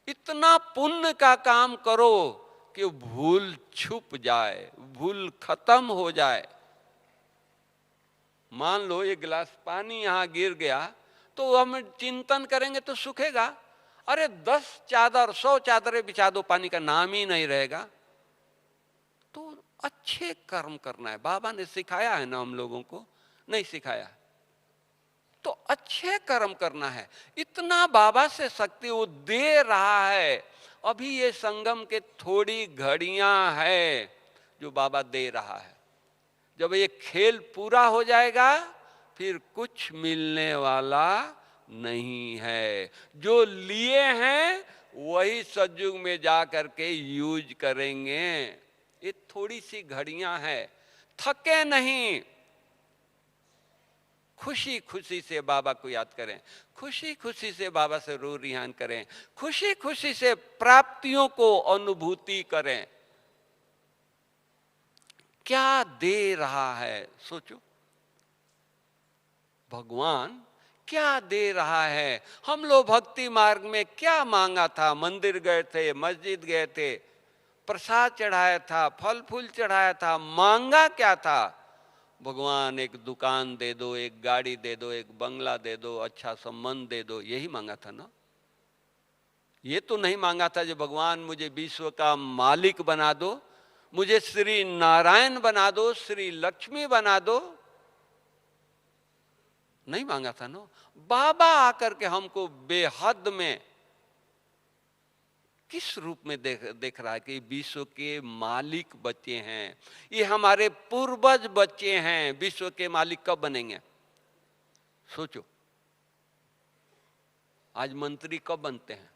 इतना पुण्य का काम करो कि भूल छुप जाए, भूल खत्म हो जाए। मान लो ये गिलास पानी यहां गिर गया तो हम चिंतन करेंगे तो सूखेगा। अरे 10 चादर 100 चादरें बिछा दो, पानी का नाम ही नहीं रहेगा। तो अच्छे कर्म करना है, बाबा ने सिखाया है ना हम लोगों को? नहीं सिखाया। तो अच्छे कर्म करना है। इतना बाबा से शक्ति वो दे रहा है। अभी ये संगम के थोड़ी घड़ियां है जो बाबा दे रहा है। जब ये खेल पूरा हो जाएगा फिर कुछ मिलने वाला नहीं है। जो लिए हैं वही सतयुग में जा करके यूज करेंगे। ये थोड़ी सी घड़ियां हैं, थके नहीं। खुशी खुशी से बाबा को याद करें, खुशी खुशी से बाबा से रू रिहान करें, खुशी खुशी से प्राप्तियों को अनुभूति करें। क्या दे रहा है सोचो, भगवान क्या दे रहा है। हम लोग भक्ति मार्ग में क्या मांगा था, मंदिर गए थे, मस्जिद गए थे, प्रसाद चढ़ाया था, फल फूल चढ़ाया था, मांगा क्या था? भगवान एक दुकान दे दो, एक गाड़ी दे दो, एक बंगला दे दो, अच्छा संबंध दे दो, यही मांगा था ना। ये तो नहीं मांगा था जो भगवान मुझे विश्व का मालिक बना दो, मुझे श्री नारायण बना दो, श्री लक्ष्मी बना दो, नहीं मांगा था ना। बाबा आकर के हमको बेहद में किस रूप में देख रहा है कि विश्व के मालिक बच्चे हैं, ये हमारे पूर्वज बच्चे हैं। विश्व के मालिक कब बनेंगे सोचो। आज मंत्री कब बनते हैं?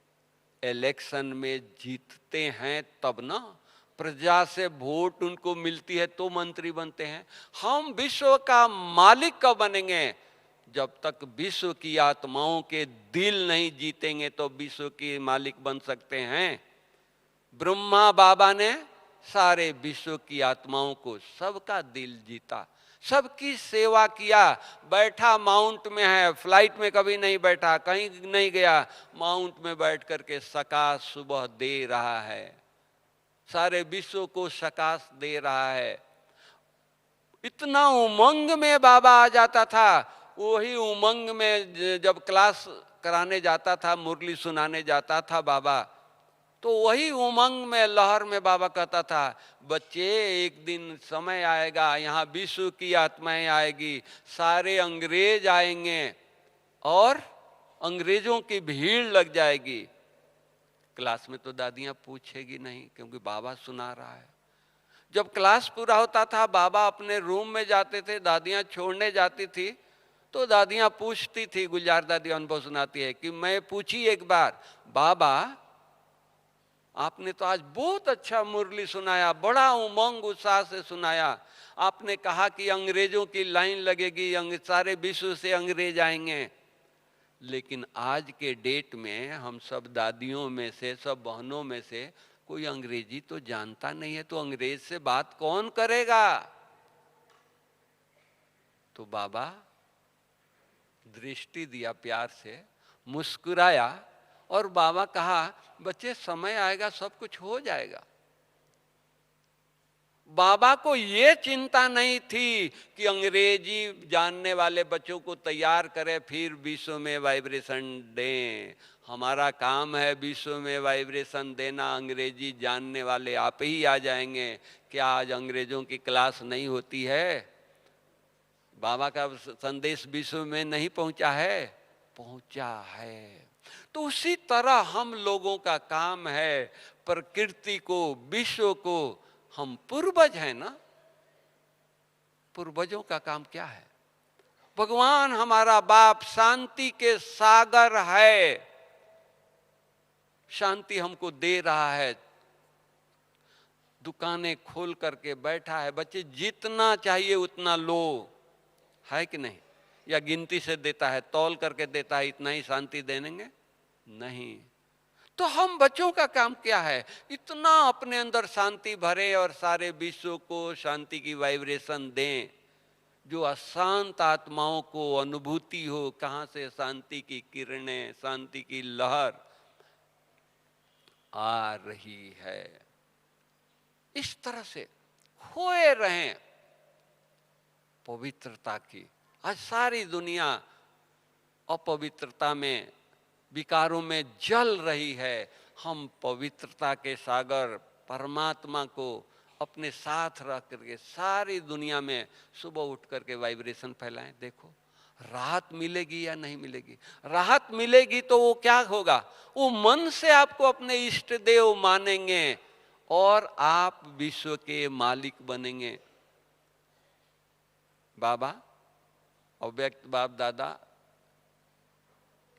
इलेक्शन में जीतते हैं तब ना, प्रजा से वोट उनको मिलती है तो मंत्री बनते हैं। हम विश्व का मालिक कब बनेंगे? जब तक विश्व की आत्माओं के दिल नहीं जीतेंगे तो विश्व के मालिक बन सकते हैं। ब्रह्मा बाबा ने सारे विश्व की आत्माओं को, सबका दिल जीता, सबकी सेवा किया। बैठा माउंट में है, फ्लाइट में कभी नहीं बैठा, कहीं नहीं गया, माउंट में बैठ करके सकाश सुबह दे रहा है, सारे विश्व को सकाश दे रहा है। इतना उमंग में बाबा आ जाता था। वही उमंग में जब क्लास कराने जाता था, मुरली सुनाने जाता था बाबा, तो वही उमंग में, लहर में बाबा कहता था, बच्चे एक दिन समय आएगा, यहाँ विश्व की आत्माएं आएगी, सारे अंग्रेज आएंगे और अंग्रेजों की भीड़ लग जाएगी। क्लास में तो दादियाँ पूछेगी नहीं क्योंकि बाबा सुना रहा है। जब क्लास पूरा होता था, बाबा अपने रूम में जाते थे, दादियाँ छोड़ने जाती थी, तो दादियाँ पूछती थी, गुलजार दादी अनुभव सुनाती है कि मैं पूछी एक बार, बाबा आपने तो आज बहुत अच्छा मुरली सुनाया, बड़ा उमंग उत्साह से सुनाया, आपने कहा कि अंग्रेजों की लाइन लगेगी, सारे विश्व से अंग्रेज आएंगे, लेकिन आज के डेट में हम सब दादियों में से, सब बहनों में से कोई अंग्रेजी तो जानता नहीं है, तो अंग्रेज से बात कौन करेगा? तो बाबा दृष्टि दिया, प्यार से मुस्कुराया और बाबा कहा, बच्चे समय आएगा सब कुछ हो जाएगा। बाबा को ये चिंता नहीं थी कि अंग्रेजी जानने वाले बच्चों को तैयार करें फिर विश्व में वाइब्रेशन दें। हमारा काम है विश्व में वाइब्रेशन देना, अंग्रेजी जानने वाले आप ही आ जाएंगे। क्या आज अंग्रेजों की क्लास नहीं होती है? बाबा का संदेश विश्व में नहीं पहुंचा है? पहुंचा है। तो उसी तरह हम लोगों का काम है प्रकृति को, विश्व को, हम पूर्वज हैं ना, पूर्वजों का काम क्या है? भगवान हमारा बाप शांति के सागर है, शांति हमको दे रहा है, दुकानें खोल करके बैठा है, बच्चे जितना चाहिए उतना लो, है कि नहीं? या गिनती से देता है, तौल करके देता है, इतना ही शांति देंगे? नहीं। तो हम बच्चों का काम क्या है? इतना अपने अंदर शांति भरे और सारे विश्व को शांति की वाइब्रेशन दें, जो अशांत आत्माओं को अनुभूति हो, कहां से शांति की किरणें, शांति की लहर आ रही है। इस तरह से खोए रहें पवित्रता की। आज सारी दुनिया अपवित्रता में, विकारों में जल रही है। हम पवित्रता के सागर परमात्मा को अपने साथ रख करके सारी दुनिया में सुबह उठ करके वाइब्रेशन फैलाएं। देखो राहत मिलेगी या नहीं मिलेगी? राहत मिलेगी तो वो क्या होगा? वो मन से आपको अपने इष्ट देव मानेंगे और आप विश्व के मालिक बनेंगे। बाबा अव्यक्त बाप दादा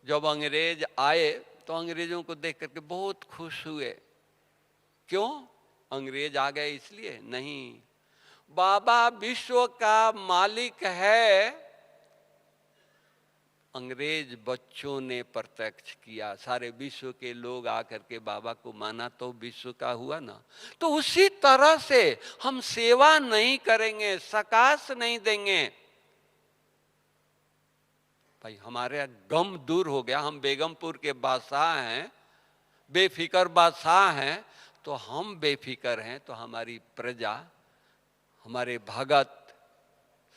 जब अंग्रेज आए तो अंग्रेजों को देख करके बहुत खुश हुए। क्यों? अंग्रेज आ गए इसलिए नहीं, बाबा विश्व का मालिक है अंग्रेज बच्चों ने प्रत्यक्ष किया, सारे विश्व के लोग आकर के बाबा को माना तो विश्व का हुआ ना। तो उसी तरह से हम सेवा नहीं करेंगे, सकाश नहीं देंगे, भाई हमारे गम दूर हो गया। हम बेगमपुर के बादशाह हैं, बेफिक्र बादशाह हैं, तो हम बेफिक्र हैं तो हमारी प्रजा, हमारे भगत,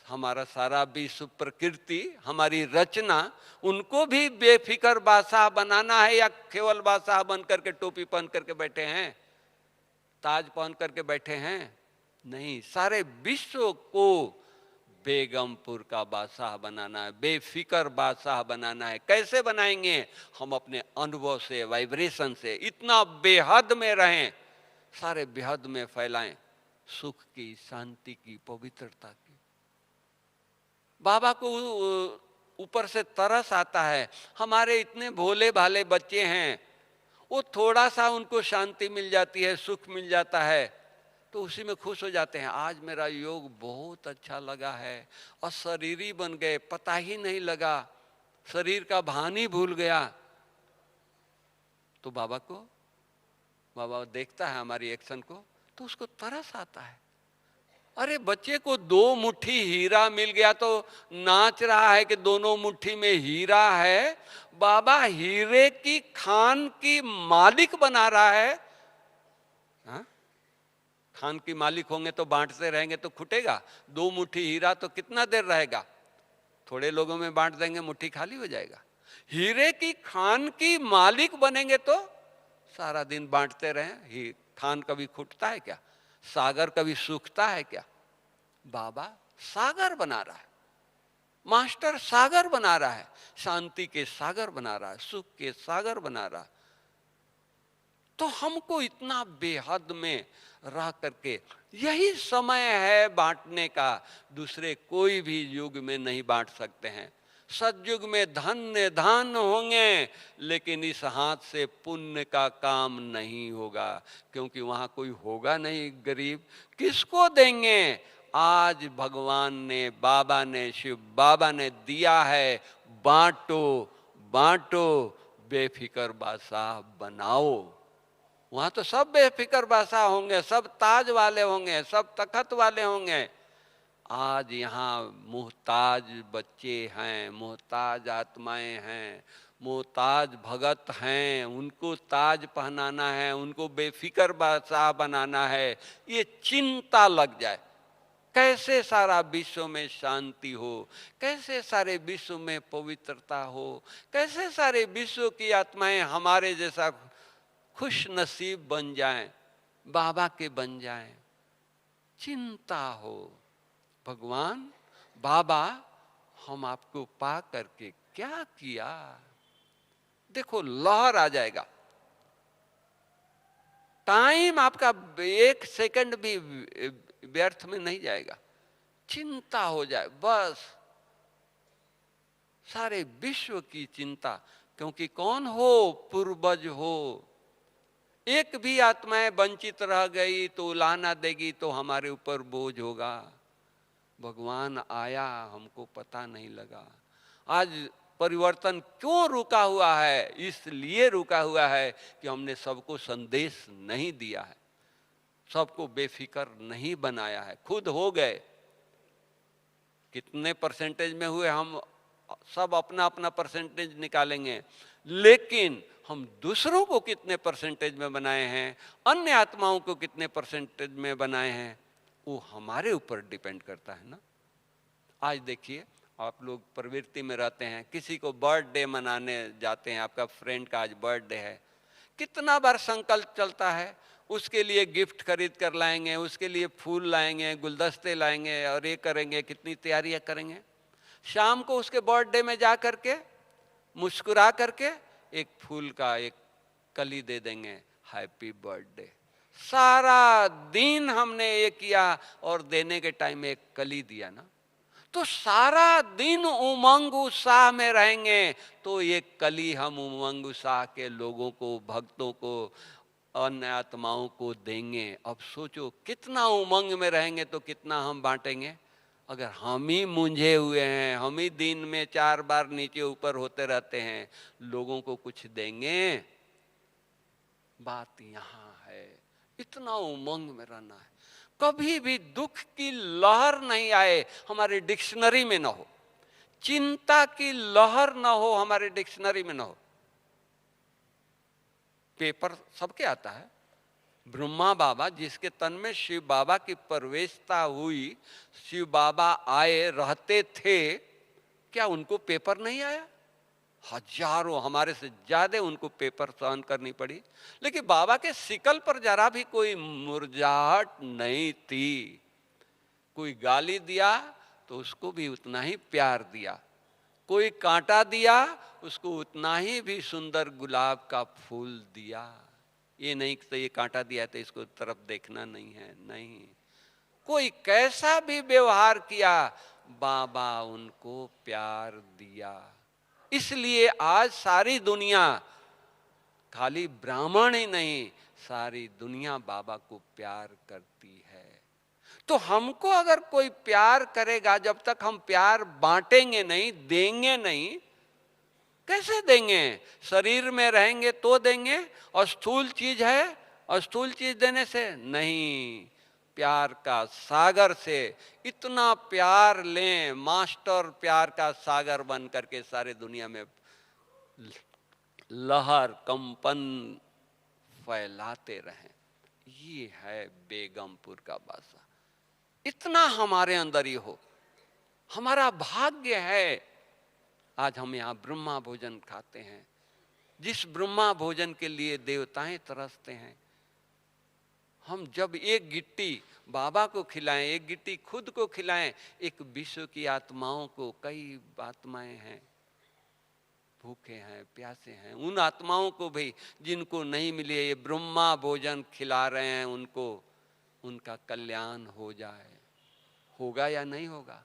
हमारा सारा विश्व, प्रकृति, हमारी रचना, उनको भी बेफिक्र बादशाह बनाना है या केवल बादशाह बन करके टोपी पहन करके बैठे हैं, ताज पहन करके बैठे हैं? नहीं, सारे विश्व को बेगमपुर का बादशाह बनाना है, बेफिक्र बादशाह बनाना है। कैसे बनाएंगे? हम अपने अनुभव से, वाइब्रेशन से इतना बेहद में रहें, सारे बेहद में फैलाएं, सुख की, शांति की, पवित्रता की। बाबा को ऊपर से तरस आता है, हमारे इतने भोले भाले बच्चे हैं, वो थोड़ा सा उनको शांति मिल जाती है, सुख मिल जाता है, तो उसी में खुश हो जाते हैं। आज मेरा योग बहुत अच्छा लगा है, और शरीरी बन गए, पता ही नहीं लगा, शरीर का भान ही भूल गया। तो बाबा देखता है हमारी एक्शन को, तो उसको तरस आता है। अरे बच्चे को 2 मुट्ठी हीरा मिल गया तो नाच रहा है कि दोनों मुट्ठी में हीरा है। बाबा हीरे की खान की मालिक बना रहा है। हा? खान की मालिक होंगे तो बांटते रहेंगे तो खुटेगा। 2 मुट्ठी हीरा तो कितना देर रहेगा? थोड़े लोगों में बांट देंगे, मुट्ठी खाली हो जाएगा। हीरे की खान की मालिक बनेंगे तो सारा दिन बांटते रहें। खान कभी खुटता है क्या? सागर कभी सूखता है क्या? बाबा सागर बना रहा है, मास्टर सागर बना रहा है, शांति के सागर बना रहा है, सुख के सागर बना रहा है। तो हमको इतना बेहद में रह करके, यही समय है बांटने का, दूसरे कोई भी युग में नहीं बांट सकते हैं। सतयुग में धन्य धान होंगे, लेकिन इस हाथ से पुण्य का काम नहीं होगा, क्योंकि वहां कोई होगा नहीं गरीब, किसको देंगे? आज भगवान ने, बाबा ने, शिव बाबा ने दिया है, बांटो बांटो, बेफिक्र बादशाह बनाओ। वहां तो सब बेफिक्र बादशाह होंगे, सब ताज वाले होंगे, सब तखत वाले होंगे। आज यहाँ मुहताज बच्चे हैं, मुहताज आत्माएं हैं, मुहताज भगत हैं, उनको ताज पहनाना है, उनको बेफिक्र बादशाह बनाना है। ये चिंता लग जाए, कैसे सारा विश्व में शांति हो, कैसे सारे विश्व में पवित्रता हो, कैसे सारे विश्व की आत्माएं हमारे जैसा खुश नसीब बन जाएं, बाबा के बन जाएं। चिंता हो, भगवान बाबा हम आपको पा करके क्या किया? देखो लहर आ जाएगा, टाइम आपका 1 सेकंड भी व्यर्थ में नहीं जाएगा। चिंता हो जाए बस, सारे विश्व की चिंता, क्योंकि कौन हो? पूर्वज हो। एक भी आत्माएं वंचित रह गई तो उलाहना देगी तो हमारे ऊपर बोझ होगा। भगवान आया, हमको पता नहीं लगा। आज परिवर्तन क्यों रुका हुआ है? इसलिए रुका हुआ है कि हमने सबको संदेश नहीं दिया है, सबको बेफिक्र नहीं बनाया है। खुद हो गए, कितने परसेंटेज में हुए हम सब अपना अपना परसेंटेज निकालेंगे, लेकिन हम दूसरों को कितने परसेंटेज में बनाए हैं, अन्य आत्माओं को कितने परसेंटेज में बनाए हैं, वो हमारे ऊपर डिपेंड करता है ना। आज देखिए, आप लोग प्रवृत्ति में रहते हैं, किसी को बर्थडे मनाने जाते हैं, आपका फ्रेंड का आज बर्थडे है, कितना बार संकल्प चलता है, उसके लिए गिफ्ट खरीद कर लाएंगे, उसके लिए फूल लाएंगे, गुलदस्ते लाएंगे और ये करेंगे, कितनी तैयारियां करेंगे। शाम को उसके बर्थडे में जा करके मुस्कुरा करके एक फूल का एक कली दे देंगे, हैप्पी बर्थडे। सारा दिन हमने ये किया और देने के टाइम एक कली दिया ना, तो सारा दिन उमंग उत्साह में रहेंगे, तो ये कली हम उमंग उत्साह के लोगों को, भक्तों को, अन्य आत्माओं को देंगे। अब सोचो कितना उमंग में रहेंगे तो कितना हम बांटेंगे। अगर हम ही मूंझे हुए हैं, हम ही दिन में 4 बार नीचे ऊपर होते रहते हैं, लोगों को कुछ देंगे? बात यहां है, इतना उमंग में रहना है। कभी भी दुख की लहर नहीं आए हमारे डिक्शनरी में ना हो, चिंता की लहर ना हो हमारे डिक्शनरी में ना हो। पेपर सबके आता है। ब्रह्मा बाबा जिसके तन में शिव बाबा की प्रवेशता हुई, शिव बाबा आए रहते थे, क्या उनको पेपर नहीं आया? हजारों, हमारे से ज्यादा उनको पेपर सहन करनी पड़ी, लेकिन बाबा के शिकल पर जरा भी कोई मुरझाहट नहीं थी। कोई गाली दिया तो उसको भी उतना ही प्यार दिया, कोई कांटा दिया उसको उतना ही भी सुंदर गुलाब का फूल दिया। ये नहीं कि तो ये कांटा दिया तो इसको तरफ देखना नहीं है, नहीं। कोई कैसा भी व्यवहार किया, बाबा उनको प्यार दिया। इसलिए आज सारी दुनिया, खाली ब्राह्मण ही नहीं, सारी दुनिया बाबा को प्यार करती है। तो हमको अगर कोई प्यार करेगा, जब तक हम प्यार बांटेंगे नहीं, देंगे नहीं, कैसे देंगे? शरीर में रहेंगे तो देंगे, और स्थूल चीज है, और स्थूल चीज देने से नहीं। प्यार का सागर से इतना प्यार लें, मास्टर प्यार का सागर बन करके सारे दुनिया में लहर कंपन फैलाते रहें। ये है बेगमपुर का बासा। इतना हमारे अंदर ही हो, हमारा भाग्य है। आज हम यहाँ ब्रह्मा भोजन खाते हैं, जिस ब्रह्मा भोजन के लिए देवताएं तरसते हैं। हम जब एक गिट्टी बाबा को खिलाएं, एक गिट्टी खुद को खिलाएं, एक विश्व की आत्माओं को, कई आत्माएं हैं भूखे हैं, प्यासे हैं, उन आत्माओं को भी जिनको नहीं मिली है, ये ब्रह्मा भोजन खिला रहे हैं, उनको, उनका कल्याण हो जाए। होगा या नहीं होगा?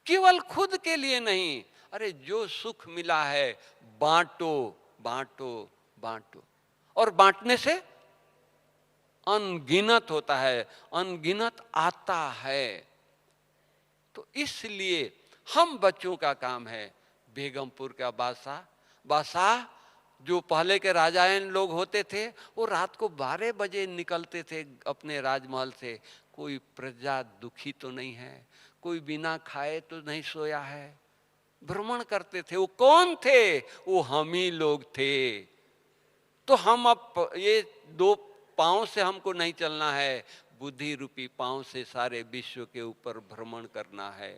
केवल खुद के लिए नहीं, अरे जो सुख मिला है बांटो, बांटो, बांटो। और बांटने से अनगिनत होता है, अनगिनत आता है। तो इसलिए हम बच्चों का काम है, बेगमपुर का बादशाह जो पहले के राजायन लोग होते थे, वो रात को 12 बजे निकलते थे अपने राजमहल से। कोई प्रजा दुखी तो नहीं है, कोई बिना खाए तो नहीं सोया है, भ्रमण करते थे। वो कौन थे? वो हम ही लोग थे। तो हम अब ये 2 पांव से हमको नहीं चलना है, बुद्धि रूपी पांव से सारे विश्व के ऊपर भ्रमण करना है,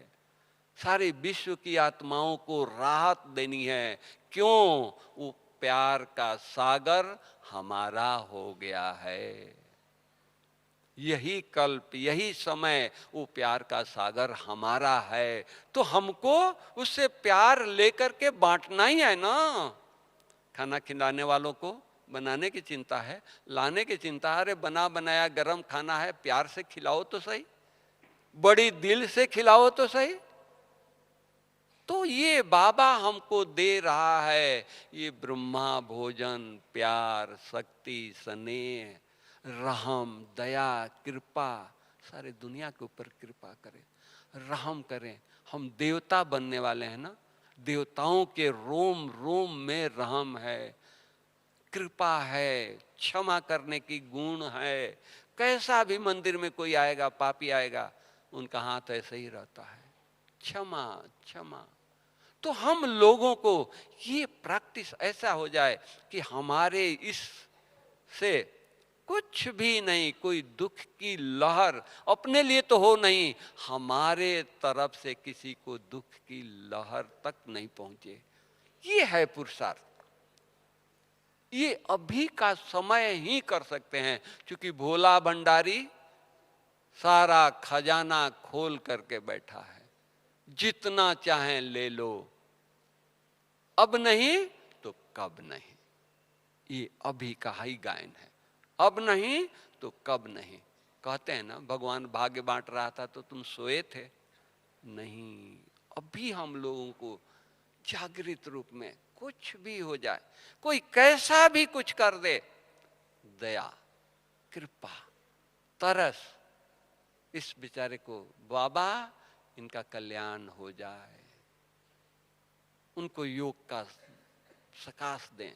सारे विश्व की आत्माओं को राहत देनी है। क्यों? वो प्यार का सागर हमारा हो गया है। यही कल्प, यही समय वो प्यार का सागर हमारा है। तो हमको उससे प्यार लेकर के बांटना ही है ना। खाना खिलाने वालों को बनाने की चिंता है, लाने की चिंता है। अरे बना बनाया गरम खाना है, प्यार से खिलाओ तो सही, बड़ी दिल से खिलाओ तो सही। तो ये बाबा हमको दे रहा है, ये ब्रह्मा भोजन, प्यार, शक्ति, स्नेह, रहम, दया, कृपा। सारे दुनिया के ऊपर कृपा करें, रहम करें। हम देवता बनने वाले हैं ना, देवताओं के रोम रोम में रहम है, कृपा है, क्षमा करने की गुण है। कैसा भी मंदिर में कोई आएगा, पापी आएगा, उनका हाथ ऐसे ही रहता है, क्षमा क्षमा। तो हम लोगों को ये प्रैक्टिस ऐसा हो जाए कि हमारे इस से कुछ भी नहीं, कोई दुख की लहर अपने लिए तो हो नहीं, हमारे तरफ से किसी को दुख की लहर तक नहीं पहुंचे। ये है पुरुषार्थ। ये अभी का समय ही कर सकते हैं, क्योंकि भोला भंडारी सारा खजाना खोल करके बैठा है। जितना चाहें ले लो, अब नहीं तो कब नहीं। ये अभी का ही गायन है, अब नहीं तो कब नहीं। कहते हैं ना, भगवान भाग्य बांट रहा था तो तुम सोए थे? नहीं, अभी हम लोगों को जागृत रूप में, कुछ भी हो जाए, कोई कैसा भी कुछ कर दे, दया, कृपा, तरस, इस बेचारे को बाबा इनका कल्याण हो जाए, उनको योग का सकाश दें,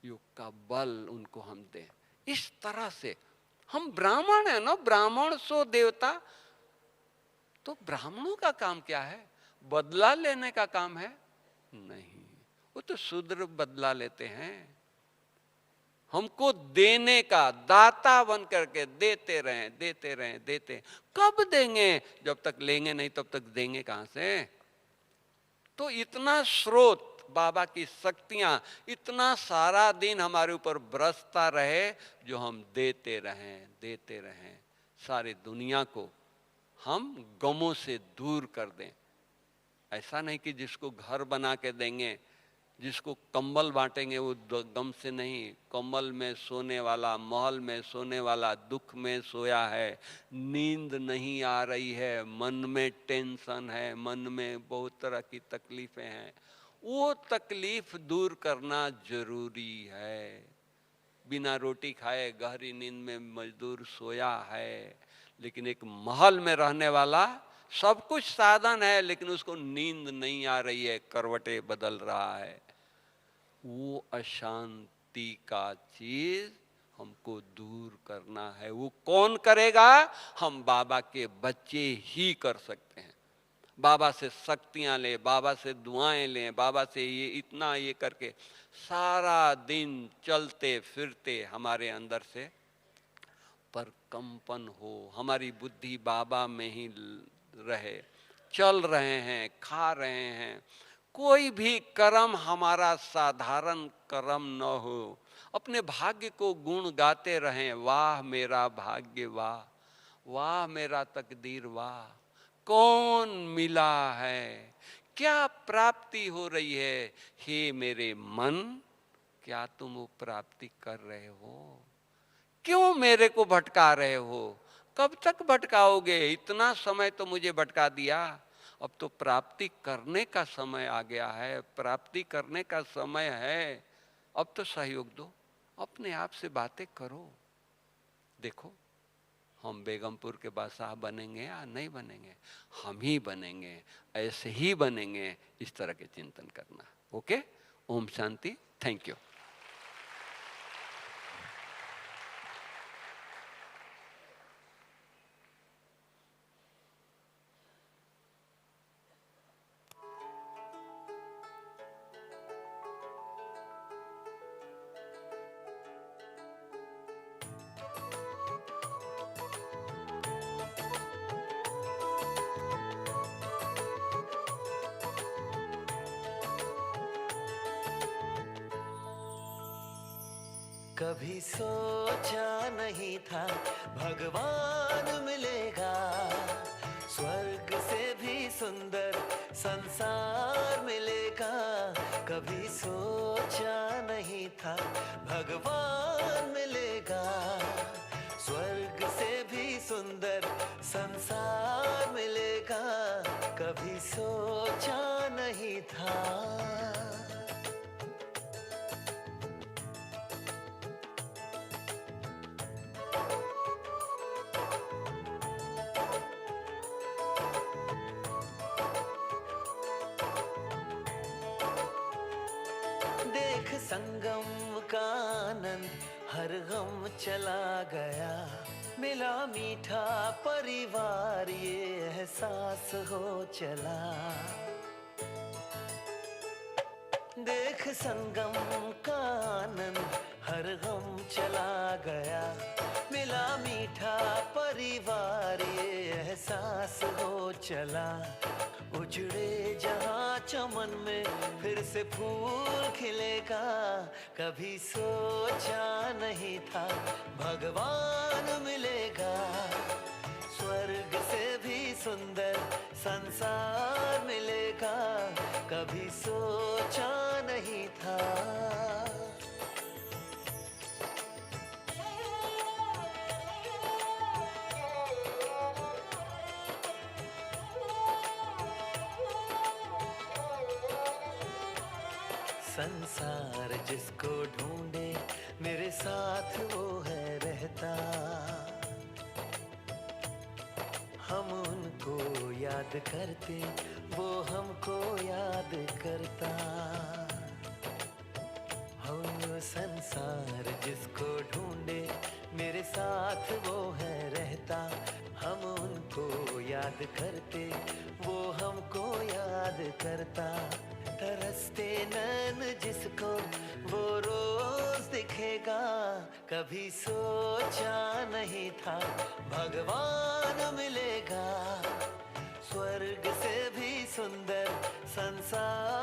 योग का बल उनको हम दें। इस तरह से हम ब्राह्मण है ना, ब्राह्मण सो देवता। तो ब्राह्मणों का काम क्या है? बदला लेने का काम है? नहीं, वो तो शूद्र बदला लेते हैं। हमको देने का, दाता बन करके देते रहें, देते रहें, देते। कब देंगे? जब तक लेंगे नहीं तब तक देंगे कहां से? तो इतना स्रोत, बाबा की शक्तियां, इतना सारा दिन हमारे ऊपर बरसता रहे, जो हम देते रहें, देते रहें। सारी दुनिया को हम गमों से दूर कर दें। ऐसा नहीं कि जिसको घर बना के देंगे, जिसको कंबल बांटेंगे वो गम से नहीं। कंबल में सोने वाला, महल में सोने वाला दुख में सोया है, नींद नहीं आ रही है, मन में टेंशन है, मन में बहुत तरह की तकलीफें हैं। वो तकलीफ दूर करना जरूरी है। बिना रोटी खाए गहरी नींद में मजदूर सोया है, लेकिन एक महल में रहने वाला, सब कुछ साधन है लेकिन उसको नींद नहीं आ रही है, करवटें बदल रहा है। वो अशांति का चीज हमको दूर करना है। वो कौन करेगा? हम बाबा के बच्चे ही कर सकते हैं। बाबा से शक्तियां ले, बाबा से दुआएं लें, बाबा से ये इतना ये करके सारा दिन चलते फिरते हमारे अंदर से पर कंपन हो, हमारी बुद्धि बाबा में ही रहे। चल रहे हैं, खा रहे हैं, कोई भी कर्म हमारा साधारण कर्म न हो। अपने भाग्य को गुण गाते रहें, वाह मेरा भाग्य वाह, वाह मेरा तकदीर वाह, कौन मिला है, क्या प्राप्ति हो रही है। हे मेरे मन, क्या तुम वो प्राप्ति कर रहे हो? क्यों मेरे को भटका रहे हो? कब तक भटकाओगे? इतना समय तो मुझे भटका दिया, अब तो प्राप्ति करने का समय आ गया है, प्राप्ति करने का समय है। अब तो सहयोग दो, अपने आप से बातें करो। देखो, हम बेगमपुर के बादशाह बनेंगे या नहीं बनेंगे? हम ही बनेंगे, ऐसे ही बनेंगे। इस तरह के चिंतन करना। ओके, ओम शांति। Thank you. कभी सोचा नहीं था भगवान मिलेगा, स्वर्ग से भी सुंदर संसार मिलेगा। कभी सोचा नहीं था भगवान मिलेगा, स्वर्ग से भी सुंदर संसार मिलेगा। कभी सोचा नहीं था। संगम का आनंद हर गम चला गया, मिला मीठा परिवार ये एहसास हो चला। देख संगम का आनंद हर गम चला गया, मिला मीठा परिवार ये एहसास हो चला। उजड़े जहां चमन में फिर से फूल खिलेगा, कभी सोचा नहीं था भगवान मिलेगा, स्वर्ग से भी सुंदर संसार मिलेगा। कभी सोचा नहीं था। संसार जिसको ढूंढे मेरे साथ वो है रहता, याद करते वो हमको याद करता। हो संसार जिसको ढूंढे मेरे साथ वो है रहता। हम उनको याद करते वो हमको याद करता। तरसते नैन जिसको वो रोज दिखेगा। कभी सोचा नहीं था भगवान मिलेगा। स्वर्ग से भी सुंदर संसार